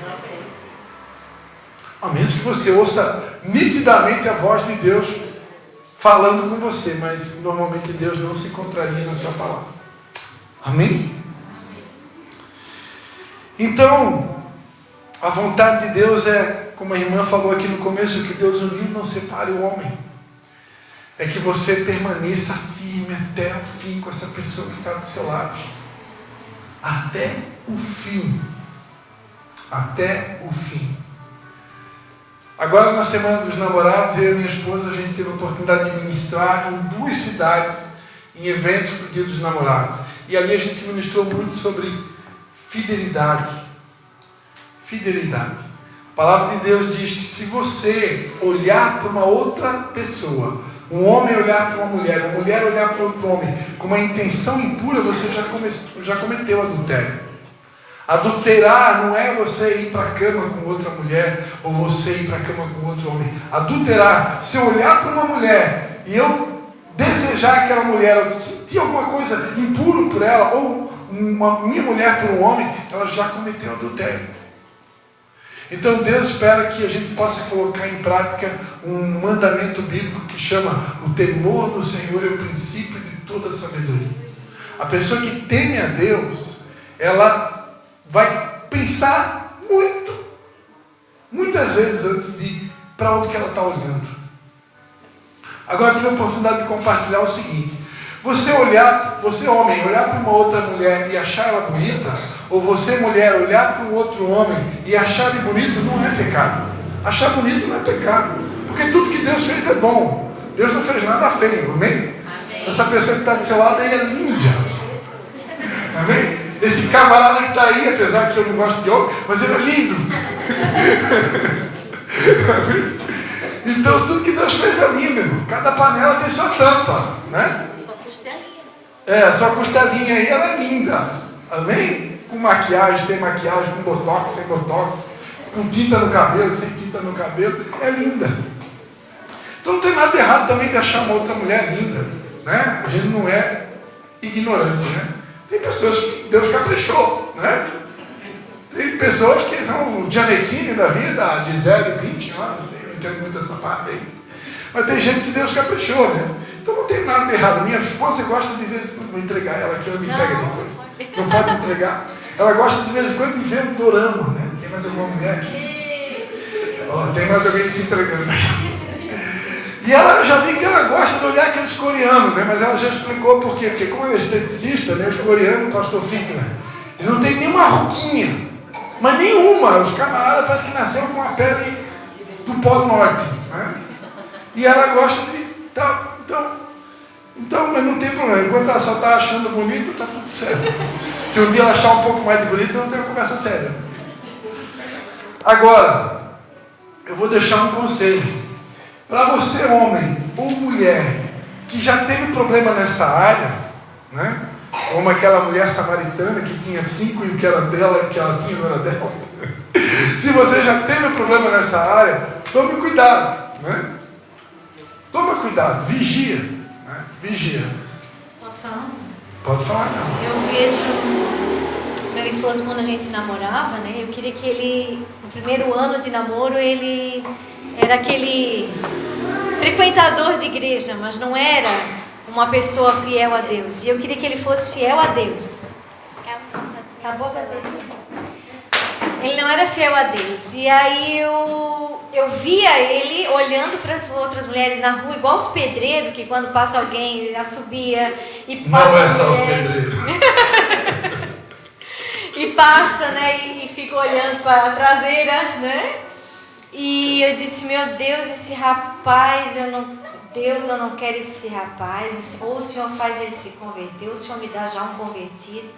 A menos que você ouça nitidamente a voz de Deus falando com você, mas normalmente Deus não se contraria na sua palavra. Amém? Então, a vontade de Deus é, como a irmã falou aqui no começo, que Deus uniu não separe o homem. É que você permaneça firme até o fim com essa pessoa que está do seu lado. Até o fim. Até o fim. Agora, na Semana dos Namorados, eu e minha esposa, a gente teve a oportunidade de ministrar em 2 cidades, em eventos para o Dia dos Namorados. E ali a gente ministrou muito sobre fidelidade. Fidelidade. A palavra de Deus diz que se você olhar para uma outra pessoa, um homem olhar para uma mulher olhar para outro homem, com uma intenção impura, você já cometeu adultério. Adulterar não é você ir para a cama com outra mulher, ou você ir para a cama com outro homem. Adulterar, se eu olhar para uma mulher e eu desejar aquela mulher, ou sentir alguma coisa impuro por ela, ou minha mulher por um homem, ela já cometeu adultério. Então Deus espera que a gente possa colocar em prática um mandamento bíblico que chama: o temor do Senhor é o princípio de toda sabedoria. A pessoa que teme a Deus, ela vai pensar muitas vezes antes de ir para onde que ela está olhando. Agora eu tive a oportunidade de compartilhar o seguinte: você homem, olhar para uma outra mulher e achar ela bonita, ou você mulher olhar para um outro homem e achar ele bonito, não é pecado. Achar bonito não é pecado, porque tudo que Deus fez é bom. Deus não fez nada feio, amém? Essa pessoa que está do seu lado aí é linda, amém? Esse camarada que está aí, apesar que eu não gosto de homem, mas ele é lindo. Então tudo que Deus fez é lindo, irmão. Cada panela tem sua tampa, né? Sua costelinha. A sua costelinha aí, ela é linda, amém? Com maquiagem, sem maquiagem, com botox, sem botox, com tinta no cabelo, sem tinta no cabelo, é linda. Então não tem nada errado também de achar uma outra mulher linda, né? A gente não é ignorante, né? Tem pessoas que Deus caprichou, né? Tem pessoas que são o Gianecchini da vida, a Gisele Bündchen, não sei, eu entendo muito essa parte aí. Mas tem gente que Deus caprichou, né? Então não tem nada de errado. Minha esposa gosta de vez em quando, vou entregar ela aqui, ela me pega depois. Não pode entregar. Ela gosta de vez em quando de ver um dorama, né? Tem mais alguma mulher aqui? Tem mais alguém se entregando aqui. E ela, já vi que ela gosta de olhar aqueles coreanos, né? Mas ela já explicou por quê. Porque como ela é esteticista, né? Os coreanos, pastor Fickner, eles não tem nenhuma ruguinha. Mas nenhuma. Os camaradas parecem que nasceram com a pele do Polo Norte, né? E ela gosta de... Então, mas não tem problema. Enquanto ela só está achando bonito, está tudo certo. Se um dia ela achar um pouco mais de bonito, não tem uma conversa séria. Agora, eu vou deixar um conselho. Para você, homem ou mulher, que já teve problema nessa área, né? Como aquela mulher samaritana que tinha 5 e o que era dela, que ela tinha não era dela. Se você já teve problema nessa área, tome cuidado, né? Toma cuidado, vigia, né? Vigia. Posso falar? Pode falar, não. Eu vejo meu esposo, quando a gente namorava, né? Eu queria que ele, no primeiro ano de namoro, ele era aquele frequentador de igreja, mas não era uma pessoa fiel a Deus. E eu queria que ele fosse fiel a Deus. Acabou a bateria? Ele não era fiel a Deus. E aí eu via ele olhando para as outras mulheres na rua, igual os pedreiros, que quando passa alguém, ele assobia e passa. Não é só os pedreiros. E passa, né? E fica olhando para a traseira, né? E eu disse, meu Deus, esse rapaz, eu não quero esse rapaz. Ou o Senhor faz ele se converter, ou o Senhor me dá já um convertido,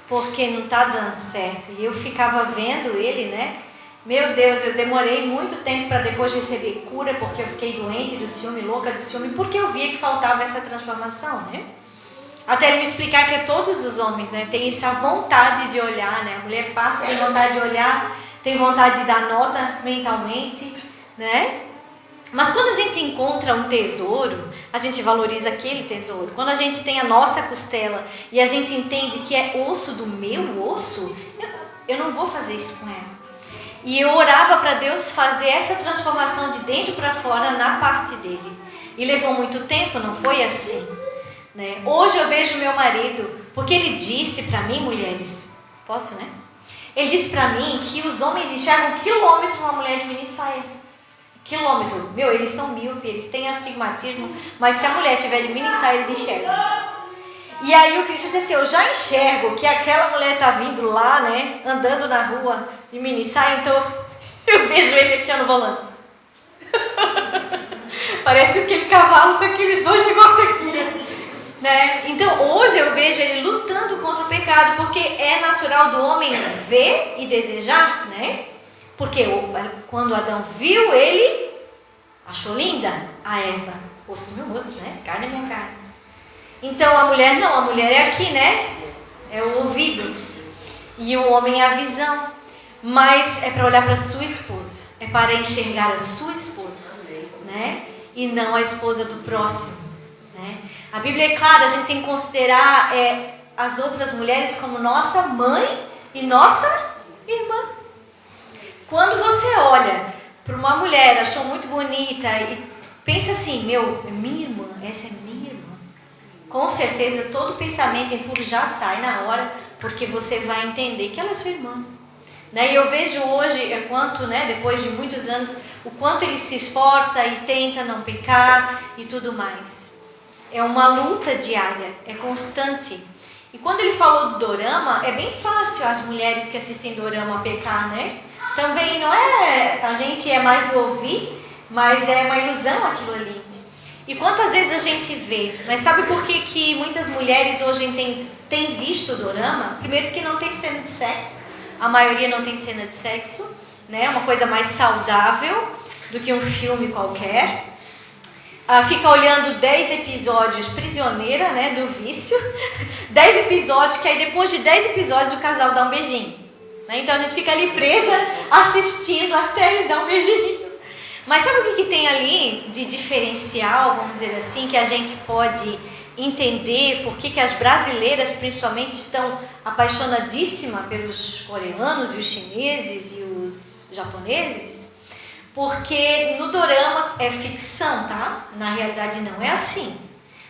porque não está dando certo. E eu ficava vendo ele, né? Meu Deus, eu demorei muito tempo para depois receber cura, porque eu fiquei doente do ciúme, louca do ciúme, porque eu via que faltava essa transformação, né? Até ele me explicar que todos os homens, né, têm essa vontade de olhar, né? A mulher passa, tem vontade de olhar, tem vontade de dar nota mentalmente, né? Mas quando a gente encontra um tesouro, a gente valoriza aquele tesouro. Quando a gente tem a nossa costela e a gente entende que é osso do meu osso, eu não vou fazer isso com ela. E eu orava para Deus fazer essa transformação de dentro para fora na parte dele. E levou muito tempo, não foi assim, né? Hoje eu vejo meu marido, porque ele disse para mim, mulheres, posso, né? Ele disse pra mim que os homens enxergam quilômetros uma mulher de mini saia. Quilômetro. Meu, eles são míopes, eles têm astigmatismo, mas se a mulher tiver de mini saia, eles enxergam. E aí o Cristo disse assim, eu já enxergo que aquela mulher tá vindo lá, né, andando na rua de mini saia, então eu vejo ele aqui no volante. Parece aquele cavalo com aqueles dois negócios aqui, né? Então hoje eu vejo ele lutando contra o pecado, porque é natural do homem ver e desejar, né? Porque quando Adão viu, ele achou linda a Eva, osso do meu osso, né? Carne é minha carne. Então a mulher não, a mulher é aqui, né? É o ouvido. E o homem é a visão. Mas é para olhar para a sua esposa, é para enxergar a sua esposa, né? E não a esposa do próximo, né? A Bíblia é clara, a gente tem que considerar as outras mulheres como nossa mãe e nossa irmã. Quando você olha para uma mulher, achou muito bonita e pensa assim, meu, é minha irmã, essa é minha irmã. Com certeza todo pensamento impuro já sai na hora, porque você vai entender que ela é sua irmã. Né? E eu vejo hoje, quanto, né, depois de muitos anos, o quanto ele se esforça e tenta não pecar e tudo mais. É uma luta diária, é constante. E quando ele falou do dorama, é bem fácil as mulheres que assistem dorama pecar, né? Também não é, a gente é mais do ouvir, mas é uma ilusão aquilo ali. E quantas vezes a gente vê, mas sabe por que muitas mulheres hoje têm visto dorama? Primeiro porque não tem cena de sexo, a maioria não tem cena de sexo, né? Uma coisa mais saudável do que um filme qualquer. Fica olhando 10 episódios, prisioneira, né, do vício. 10 episódios, que aí depois de 10 episódios o casal dá um beijinho. Né? Então a gente fica ali presa, assistindo até ele dar um beijinho. Mas sabe o que tem ali de diferencial, vamos dizer assim, que a gente pode entender por que as brasileiras principalmente estão apaixonadíssimas pelos coreanos e os chineses e os japoneses? Porque no dorama é ficção, tá? Na realidade não é assim.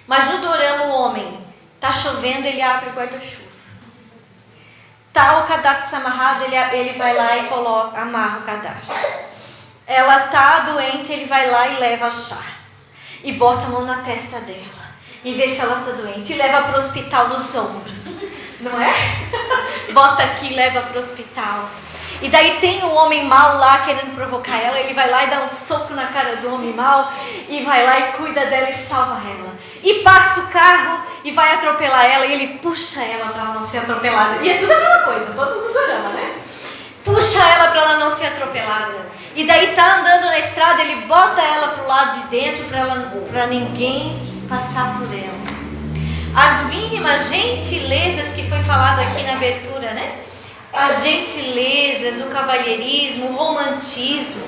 Mas no dorama o homem tá chovendo, ele abre o guarda-chuva. Tá o cadastro amarrado, ele vai lá e amarra o cadastro. Ela tá doente, ele vai lá e leva chá. E bota a mão na testa dela. E vê se ela tá doente. E leva para o hospital nos ombros. Não é? Bota aqui e leva para o hospital. E daí tem o homem mau lá querendo provocar ela. Ele vai lá e dá um soco na cara do homem mau. E vai lá e cuida dela e salva ela. E passa o carro e vai atropelar ela. E ele puxa ela para ela não ser atropelada. E é tudo a mesma coisa, todos os dorama, né? Puxa ela para ela não ser atropelada. E daí tá andando na estrada, ele bota ela pro lado de dentro para ninguém passar por ela. As mínimas gentilezas que foi falado aqui na abertura, né? As gentilezas, o cavalheirismo, o romantismo,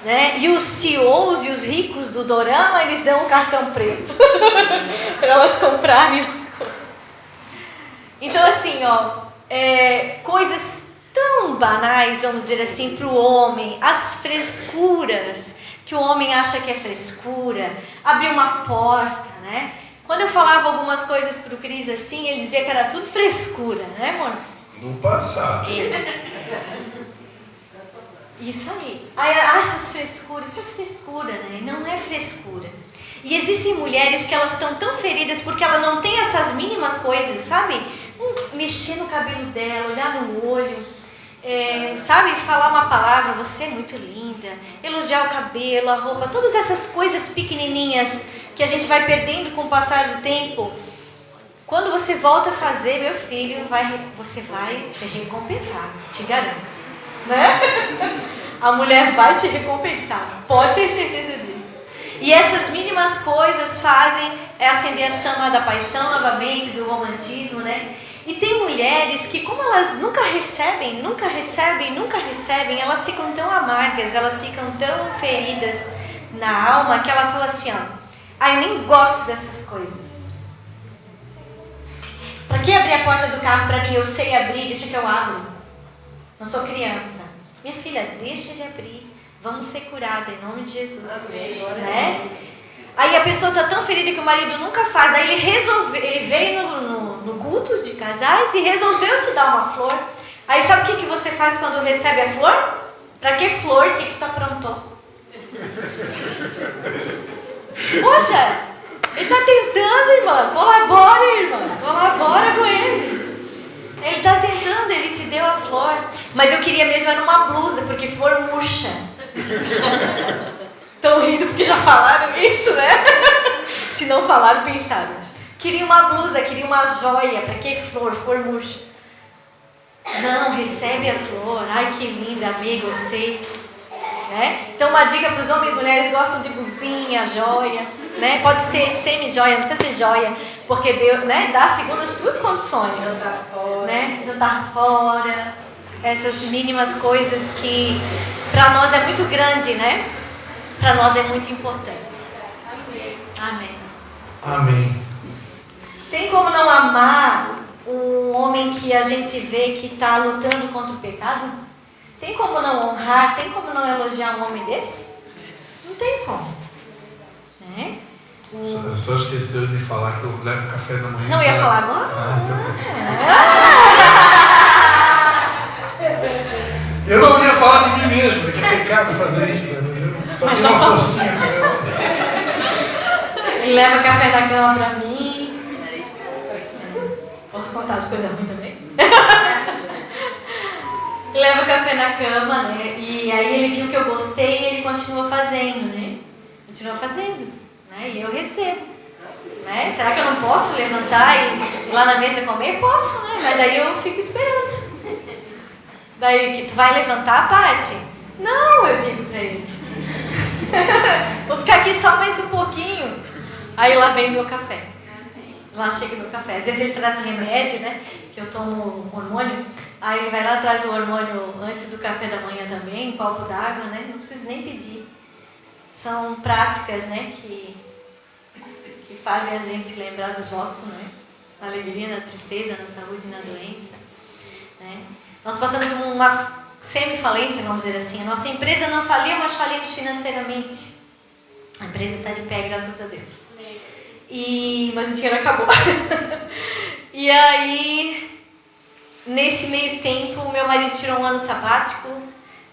né? E os CEOs e os ricos do dorama, eles dão um cartão preto para elas comprarem as coisas. Então assim, coisas tão banais, vamos dizer assim, para o homem, as frescuras, que o homem acha que é frescura, abrir uma porta, né? Quando eu falava algumas coisas para o Cris assim, ele dizia que era tudo frescura, né, amor? No passado. Isso aí. Essas frescuras, isso é frescura, né? Não é frescura. E existem mulheres que elas estão tão feridas porque ela não tem essas mínimas coisas, sabe? Mexer no cabelo dela, olhar no olho, sabe? Falar uma palavra, você é muito linda, elogiar o cabelo, a roupa, todas essas coisas pequenininhas que a gente vai perdendo com o passar do tempo. Quando você volta a fazer, meu filho, você vai ser recompensado, te garanto, né? A mulher vai te recompensar, pode ter certeza disso. E essas mínimas coisas fazem acender a chama da paixão novamente, do romantismo, né? E tem mulheres que, como elas nunca recebem, elas ficam tão amargas, elas ficam tão feridas na alma, que elas falam assim, eu nem gosto dessas coisas. Pra que abrir a porta do carro pra mim? Eu sei abrir, deixa que eu abro. Não sou criança. Minha filha, deixa ele abrir. Vamos ser curada em nome de Jesus. Né? Aí a pessoa está tão ferida que o marido nunca faz. Daí ele veio no culto de casais e resolveu te dar uma flor. Aí sabe o que você faz quando recebe a flor? Pra que flor? O que tu aprontou? Poxa, ele tá tentando, irmã. Colabora, irmã. Colabora com ele. Ele tá tentando, ele te deu a flor. Mas eu queria mesmo era uma blusa, porque flor murcha. Estão rindo porque já falaram isso, né? Se não falaram, pensaram. Queria uma blusa, queria uma joia. Pra que flor? Flor murcha. Não, recebe a flor. Ai, que linda, amei, gostei. Né? Então, uma dica para os homens e mulheres: gostam de blusinha, joia. Né? Pode ser semi-joia, não precisa ser joia. Porque Deus, né, dá segundo as suas condições. Jantar fora. Né? Jantar fora. Essas mínimas coisas que para nós é muito grande, né? Para nós é muito importante. Amém. Amém. Tem como não amar um homem que a gente vê que está lutando contra o pecado? Tem como não honrar? Tem como não elogiar um homem desse? Não tem como. Né? Só esqueceu de falar que eu levo café da manhã. Não ia falar agora? Eu não ia falar de mim mesmo, que é pecado fazer isso, né? Mas eu só tenho uma forcinha pra ela. Ele leva café da cama pra mim. Posso contar as coisas ruins também? Leva café na cama, né? E aí ele viu que eu gostei e ele continua fazendo, né? Continua fazendo, né? E eu recebo, né? Será que eu não posso levantar e ir lá na mesa comer? Posso, né? Mas aí eu fico esperando. Daí, que tu vai levantar, Paty? Não, eu digo pra ele. Vou ficar aqui só mais um pouquinho. Aí lá vem meu café. Lá chega meu café. Às vezes ele traz um remédio, né? Que eu tomo hormônio. Aí ele vai lá, traz o hormônio antes do café da manhã também, um copo d'água, né? Não preciso nem pedir. São práticas, né? Que fazem a gente lembrar dos votos, né? Na alegria, na tristeza, na saúde, na doença. Né? Nós passamos uma semi-falência, vamos dizer assim. A nossa empresa não faliu, mas falimos financeiramente. A empresa está de pé, graças a Deus. Mas o dinheiro acabou. E aí, nesse meio tempo, meu marido tirou um ano sabático.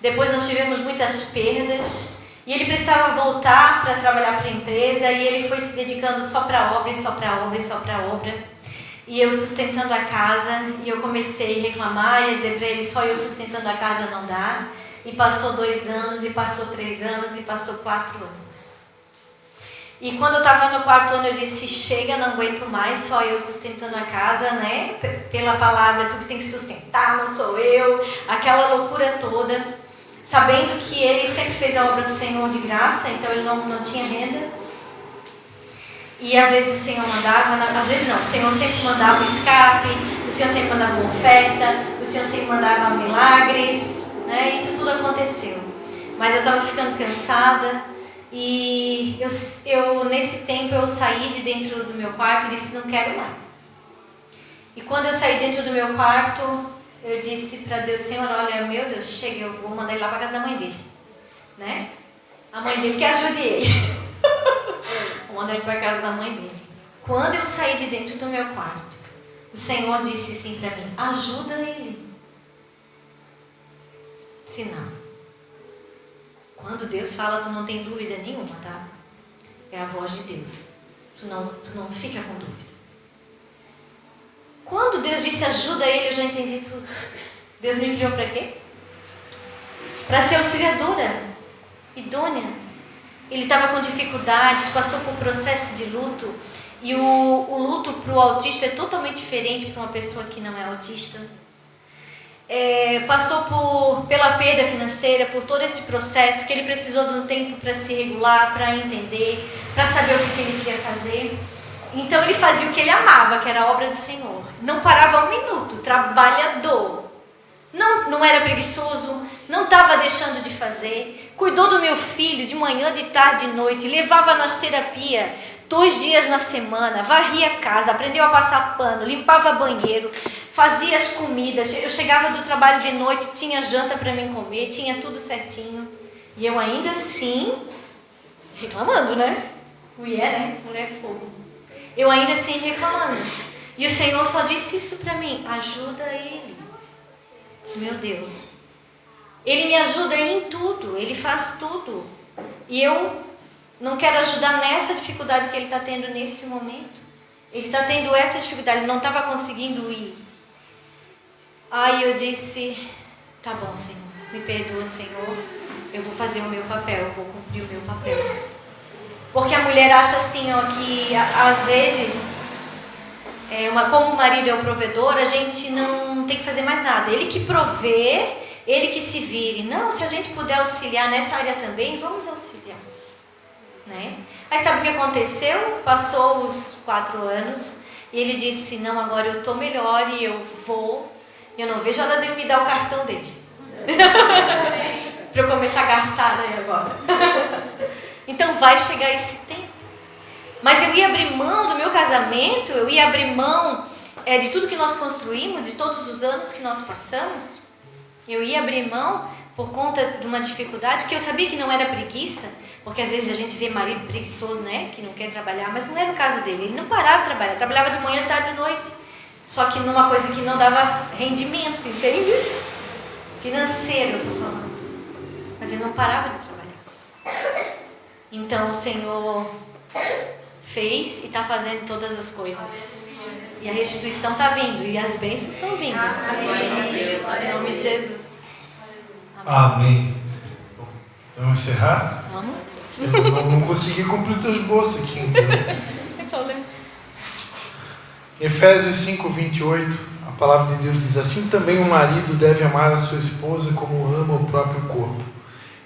Depois nós tivemos muitas perdas. E ele precisava voltar para trabalhar para a empresa. E ele foi se dedicando só para obra, e só para obra, e só para obra. E eu sustentando a casa. E eu comecei a reclamar e a dizer para ele: só eu sustentando a casa não dá. E passou 2 anos, e passou 3 anos, e passou 4 anos. E quando eu estava no 4º ano, eu disse: chega, não aguento mais, só eu sustentando a casa, né? Pela palavra, tu que tem que sustentar, não sou eu. Aquela loucura toda. Sabendo que ele sempre fez a obra do Senhor de graça, então ele não tinha renda. E às vezes o Senhor mandava, às vezes não, o Senhor sempre mandava o escape, o Senhor sempre mandava uma oferta, o Senhor sempre mandava milagres, né? Isso tudo aconteceu. Mas eu estava ficando cansada. E eu nesse tempo eu saí de dentro do meu quarto e disse: não quero mais. E quando eu saí dentro do meu quarto, eu disse para Deus: Senhor, olha, meu Deus, chega, eu vou mandar ele lá para casa da mãe dele, né? A mãe dele que ajude ele. Vou mandar ele para casa da mãe dele. Quando eu saí de dentro do meu quarto, o Senhor disse assim para mim: ajuda ele. Se não. Quando Deus fala, tu não tem dúvida nenhuma, tá? É a voz de Deus. Tu não fica com dúvida. Quando Deus disse ajuda ele, eu já entendi tudo. Deus me criou para quê? Para ser auxiliadora, idônea. Ele estava com dificuldades, passou por um processo de luto. E o luto para o autista é totalmente diferente para uma pessoa que não é autista. Passou pela perda financeira, por todo esse processo, que ele precisou de um tempo para se regular, para entender, para saber o que ele queria fazer. Então ele fazia o que ele amava, que era a obra do Senhor. Não parava um minuto, trabalhador. Não era preguiçoso, não estava deixando de fazer. Cuidou do meu filho de manhã, de tarde, de noite, levava nas terapias 2 dias na semana, varria a casa, aprendeu a passar pano, limpava banheiro, fazia as comidas. Eu chegava do trabalho de noite, tinha janta para mim comer, tinha tudo certinho. E eu ainda assim, reclamando, né? Mulher, né? Mulher é fogo. Eu ainda assim reclamando. E o Senhor só disse isso para mim: ajuda ele. Disse, meu Deus, ele me ajuda em tudo, ele faz tudo. E eu não quero ajudar nessa dificuldade que ele está tendo nesse momento. Ele está tendo essa dificuldade, ele não estava conseguindo ir. Aí eu disse, tá bom, Senhor, me perdoa, Senhor, eu vou fazer o meu papel, eu vou cumprir o meu papel. Porque a mulher acha assim, ó, que às vezes, como o marido é o provedor, a gente não tem que fazer mais nada. Ele que provê, ele que se vire. Não, se a gente puder auxiliar nessa área também, vamos auxiliar. Né? Aí sabe o que aconteceu? Passou os 4 anos e ele disse, não, agora eu estou melhor e eu não vejo a hora dele me dar o cartão dele. Para eu começar a gastar daí agora. Então vai chegar esse tempo. Mas eu ia abrir mão do meu casamento, eu ia abrir mão de tudo que nós construímos, de todos os anos que nós passamos. Eu ia abrir mão por conta de uma dificuldade que eu sabia que não era preguiça, porque às vezes a gente vê marido preguiçoso, né, que não quer trabalhar, mas não era o caso dele. Ele não parava de trabalhar, trabalhava de manhã, tarde e noite, só que numa coisa que não dava rendimento, entende? Financeiro, eu estou falando. Mas ele não parava de trabalhar. Então o Senhor fez e está fazendo todas as coisas. E a restituição está vindo, e as bênçãos estão vindo. Em nome de Jesus. Amém. Vamos encerrar? Vamos? Eu não consegui cumprir o teu esboço aqui. Efésios 5:28, a palavra de Deus diz, assim também o marido deve amar a sua esposa como ama o próprio corpo.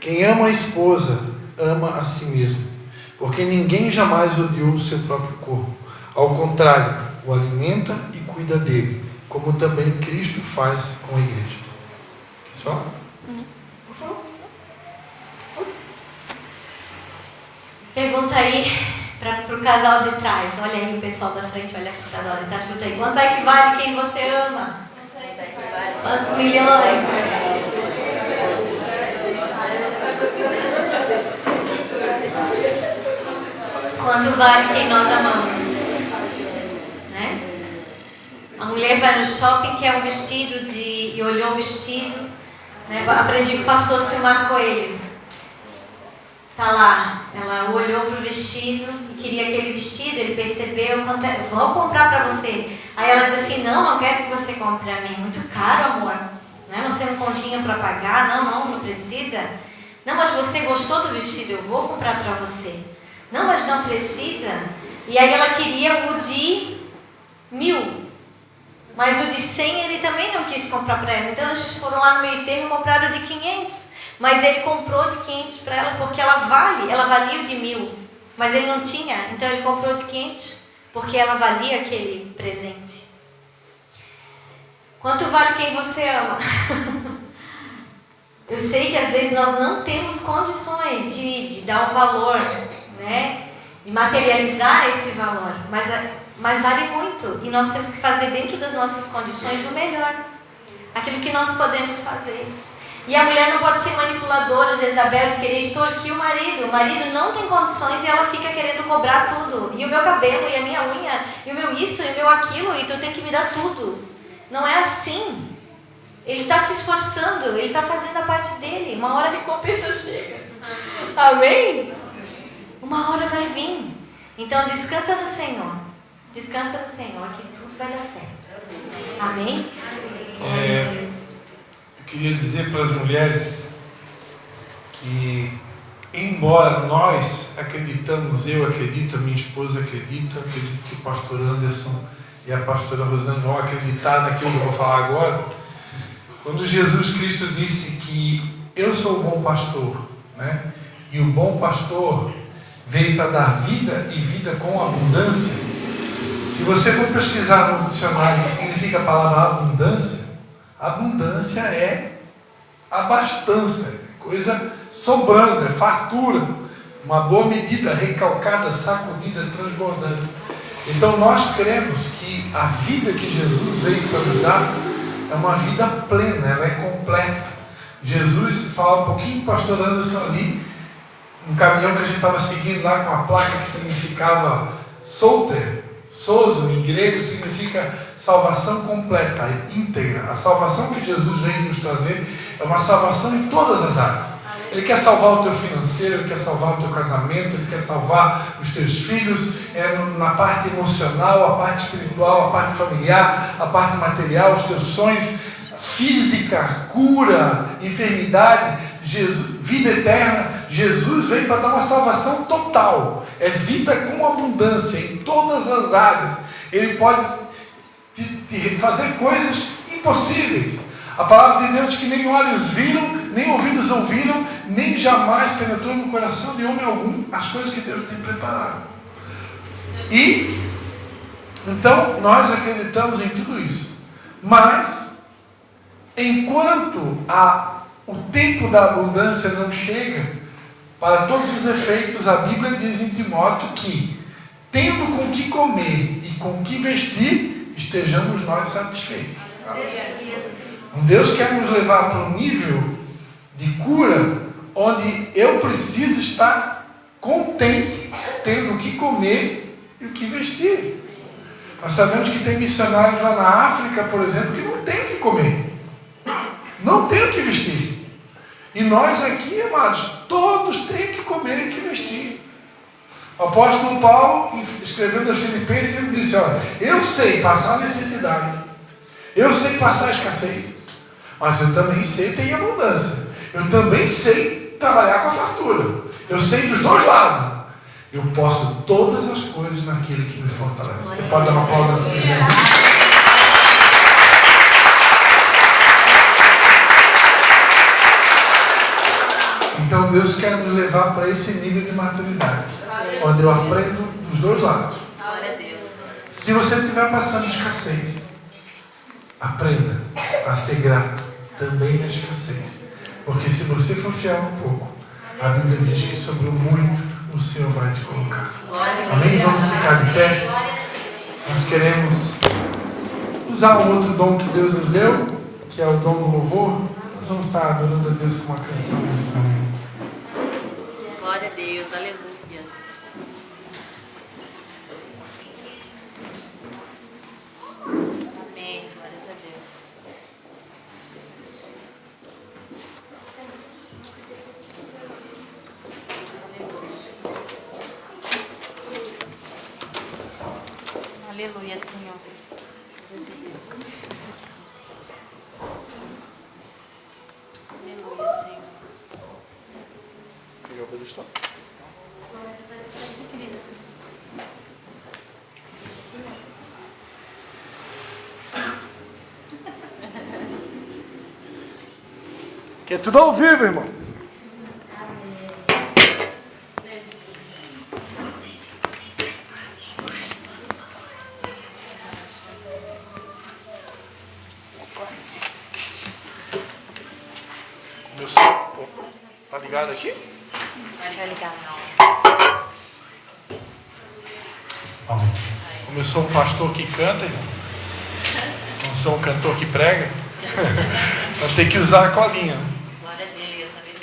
Quem ama a esposa, ama a si mesmo, porque ninguém jamais odiou o seu próprio corpo. Ao contrário, o alimenta e cuida dele, como também Cristo faz com a igreja. Só? Pergunta aí para o casal de trás. Olha aí o pessoal da frente, olha para o casal de trás. Pergunta aí, quanto é que vale quem você ama? Quantos milhões? Quanto vale quem nós amamos? Né? A mulher vai no shopping, quer um vestido e olhou o vestido. Né? Aprendi com o pastor Silmar Coelho. Tá lá, ela olhou para o vestido e queria aquele vestido, ele percebeu, vou comprar para você. Aí ela disse assim, não quero que você compre para mim, muito caro, amor. Né? Nós temos um continho para pagar, não precisa. Não, mas você gostou do vestido, eu vou comprar para você. Não, mas não precisa. E aí ela queria o de 1.000, mas o de 100 ele também não quis comprar para ela. Então eles foram lá no meio termo e compraram o de 500. Mas ele comprou de 500 para ela porque ela valia o de 1.000. Mas ele não tinha, então ele comprou de 500 porque ela valia aquele presente. Quanto vale quem você ama? Eu sei que às vezes nós não temos condições de dar o valor, né? De materializar esse valor, mas vale muito. E nós temos que fazer dentro das nossas condições o melhor. Aquilo que nós podemos fazer. E a mulher não pode ser manipuladora, Jezabel, de querer extorquir o marido. O marido não tem condições e ela fica querendo cobrar tudo. E o meu cabelo, e a minha unha, e o meu isso, e o meu aquilo, e tu tem que me dar tudo. Não é assim. Ele está se esforçando, ele está fazendo a parte dele. Uma hora a recompensa chega. Amém? Uma hora vai vir. Então descansa no Senhor. Descansa no Senhor, que tudo vai dar certo. Amém? Eu queria dizer para as mulheres que, embora nós acreditamos, eu acredito, a minha esposa acredita, acredito que o pastor Anderson e a pastora Rosane vão acreditar naquilo que eu vou falar agora. Quando Jesus Cristo disse que eu sou o bom pastor, né? E o bom pastor veio para dar vida e vida com abundância. Se você for pesquisar no dicionário o que significa a palavra abundância, abundância é abastança, coisa sobrando, é fartura, uma boa medida, recalcada, sacudida, transbordante. Então nós cremos que a vida que Jesus veio para nos dar é uma vida plena, ela é completa. Jesus fala um pouquinho para o pastor Anderson ali, um caminhão que a gente estava seguindo lá com a placa que significava solter, Sozo, em grego, significa salvação completa, íntegra. A salvação que Jesus veio nos trazer é uma salvação em todas as áreas. Ele quer salvar o teu financeiro, Ele quer salvar o teu casamento, Ele quer salvar os teus filhos, na parte emocional, a parte espiritual, a parte familiar, a parte material, os teus sonhos, física, cura, enfermidade, vida eterna. Jesus veio para dar uma salvação total. É vida com abundância em todas as áreas. Ele pode te fazer coisas impossíveis. A palavra de Deus diz que nem olhos viram, nem ouvidos ouviram, nem jamais penetrou no coração de homem algum as coisas que Deus tem preparado. E então nós acreditamos em tudo isso. Mas enquanto o tempo da abundância não chega, para todos os efeitos, a Bíblia diz em Timóteo que, tendo com que comer e com que vestir, estejamos nós satisfeitos. Deus quer nos levar para um nível de cura, onde eu preciso estar contente, tendo o que comer e o que vestir. Nós sabemos que tem missionários lá na África, por exemplo, que não tem o que comer, não tem o que vestir. E nós aqui, amados, todos têm que comer e que vestir. O apóstolo Paulo, escrevendo aos Filipenses, ele disse: olha, eu sei passar necessidade, eu sei passar escassez, mas eu também sei ter abundância. Eu também sei trabalhar com a fartura. Eu sei dos dois lados. Eu posso todas as coisas naquele que me fortalece. Você pode dar uma pausa assim, né? Então Deus quer nos levar para esse nível de maturidade, onde eu aprendo dos dois lados. Se você estiver passando escassez, aprenda a ser grato também na escassez. Porque se você for fiel um pouco, a Bíblia diz que sobre o muito o Senhor vai te colocar. Amém? Vamos ficar de pé. Nós queremos usar um outro dom que Deus nos deu, que é o dom do louvor. Nós vamos estar adorando a Deus com uma canção nesse momento. Glória a Deus, aleluia. Amém, glórias a Deus. Aleluia, Senhor. Deus é Deus. Aleluia, Senhor. Que é tudo ao vivo, irmão. Meu som tá ligado aqui? Vai ligar não. Amém. Como eu sou um pastor que canta, irmão, não sou um cantor que prega, vai ter que usar a colinha. Glória a Deus, aleluia.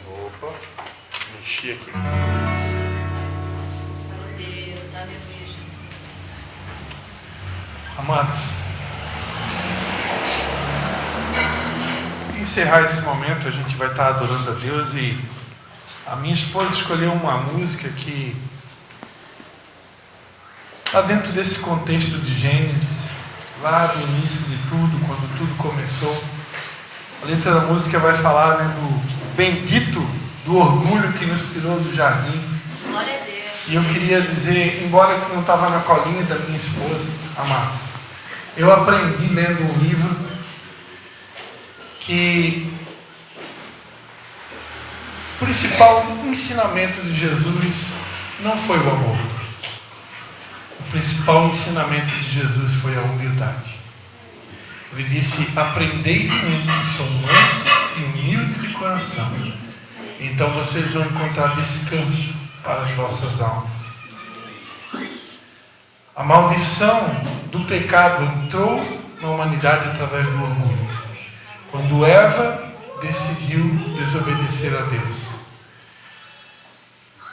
Opa, mexi aqui. Deus, aleluia, Jesus. Amados, para encerrar esse momento, a gente vai estar adorando a Deus, e a minha esposa escolheu uma música que está dentro desse contexto de Gênesis, lá do início de tudo, quando tudo começou. A letra da música vai falar, né, do bendito do orgulho que nos tirou do jardim. Glória a Deus. E eu queria dizer, embora que não estava na colinha da minha esposa, amados, eu aprendi lendo um livro que o principal ensinamento de Jesus não foi o amor. O principal ensinamento de Jesus foi a humildade. Ele disse: aprendei com mim que sou manso e humilde de coração, então vocês vão encontrar descanso para as vossas almas. A maldição do pecado entrou na humanidade através do orgulho. Quando Eva decidiu desobedecer a Deus.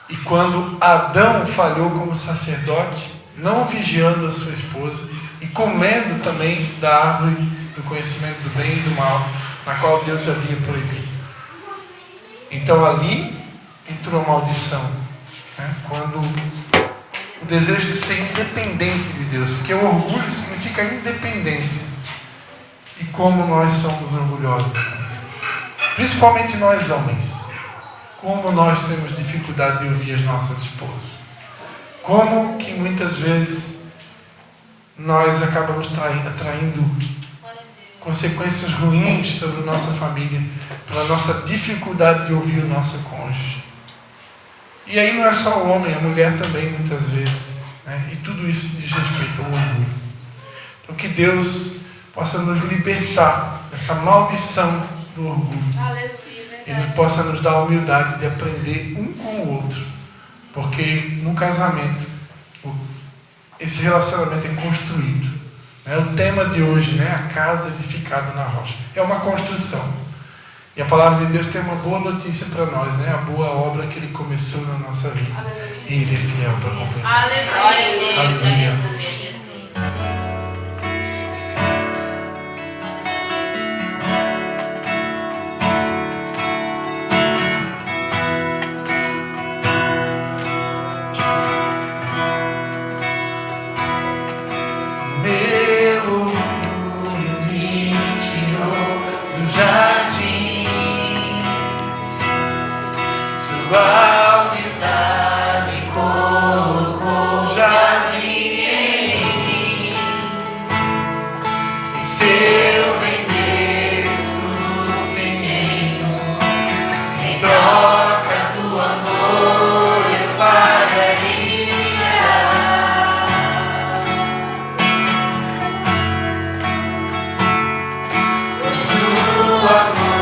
E quando Adão falhou como sacerdote, não vigiando a sua esposa e comendo também da árvore do conhecimento do bem e do mal, na qual Deus havia proibido. Então ali entrou a maldição, né? Quando o desejo de ser independente de Deus, porque o orgulho significa independência. E como nós somos orgulhosos, principalmente nós homens, como nós temos dificuldade de ouvir as nossas esposas, como que muitas vezes nós acabamos atraindo consequências ruins sobre a nossa família, pela nossa dificuldade de ouvir o nosso cônjuge. E aí não é só o homem, a mulher também muitas vezes, né? E tudo isso diz respeito ao orgulho. Então que Deus possa nos libertar dessa maldição do orgulho. Ele possa nos dar a humildade de aprender um com o outro. Porque no casamento, esse relacionamento é construído. O tema de hoje, né? A casa edificada na rocha. É uma construção. E a palavra de Deus tem uma boa notícia para nós, né? A boa obra que Ele começou na nossa vida. E Ele é fiel para completar. Aleluia. Aleluia. Sua humildade colocou jardim em mim, e se eu vender tudo pequeno, em troca do amor eu falharia. Pois o amor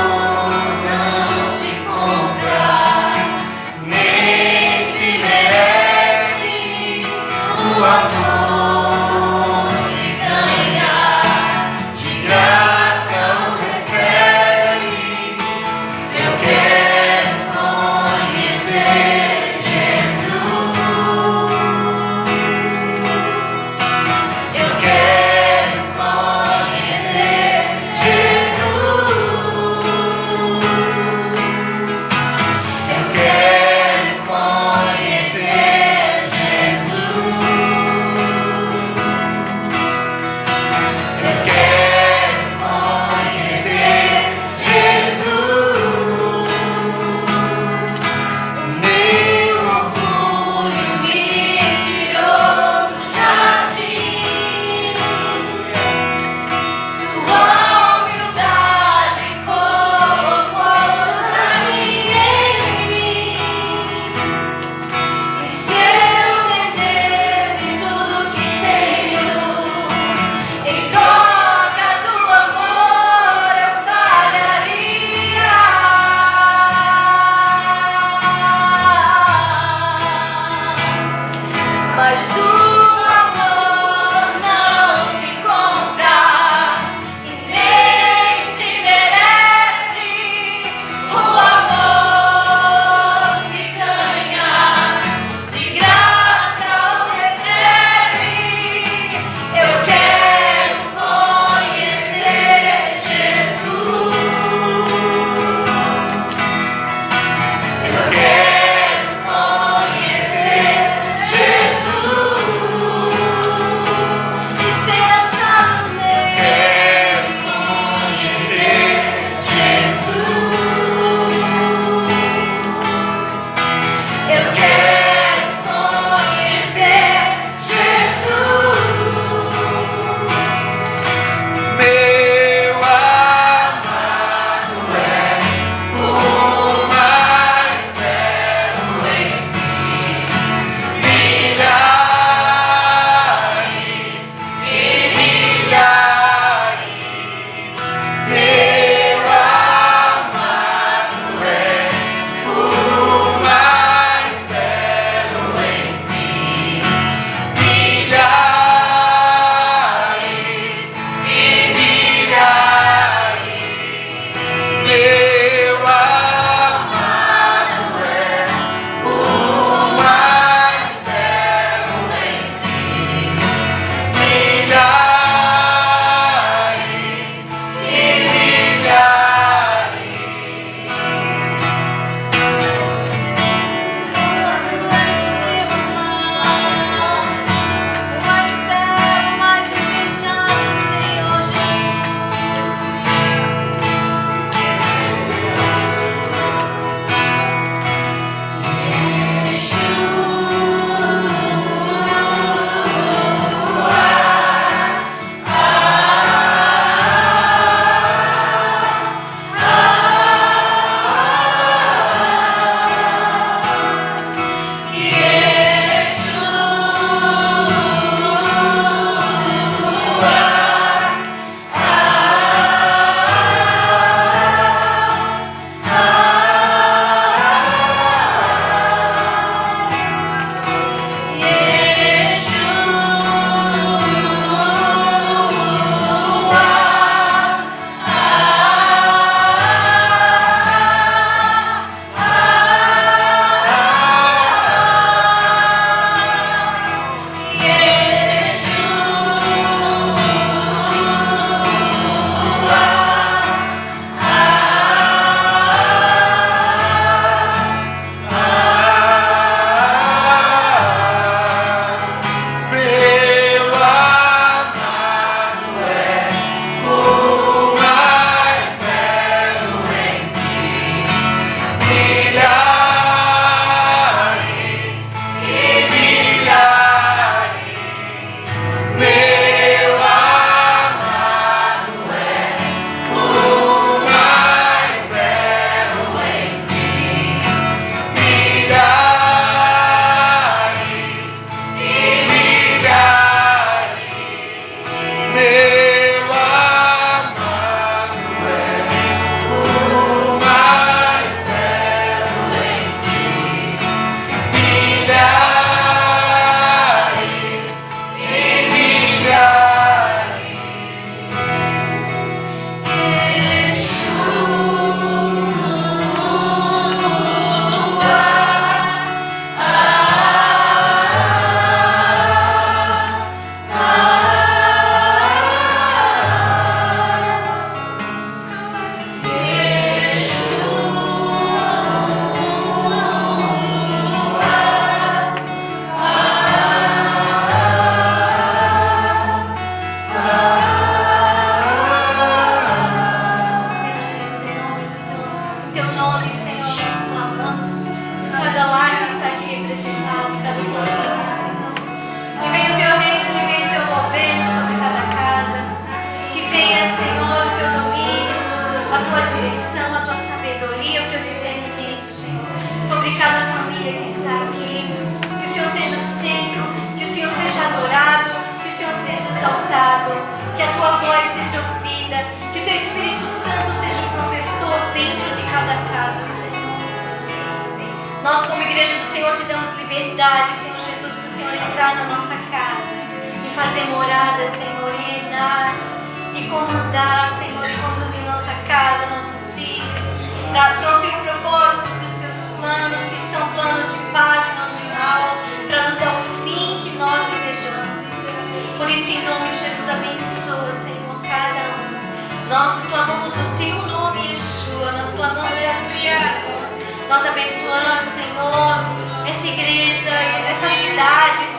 tua voz seja ouvida, que o teu Espírito Santo seja o professor dentro de cada casa, Senhor. Nós, como igreja do Senhor, te damos liberdade, Senhor Jesus, para o Senhor entrar na nossa casa e fazer morada, Senhor, e reinar, e comandar, Senhor, e conduzir nossa casa, nossos filhos, para o teu propósito, para os teus planos, que são planos de paz e não de mal, para nos dar o fim que nós desejamos. Por isso, em nome de Jesus, abençoa, Senhor, cada um. Nós clamamos o teu nome, Yeshua, nós clamamos a ti, nós abençoamos, Senhor, essa igreja, essa cidade,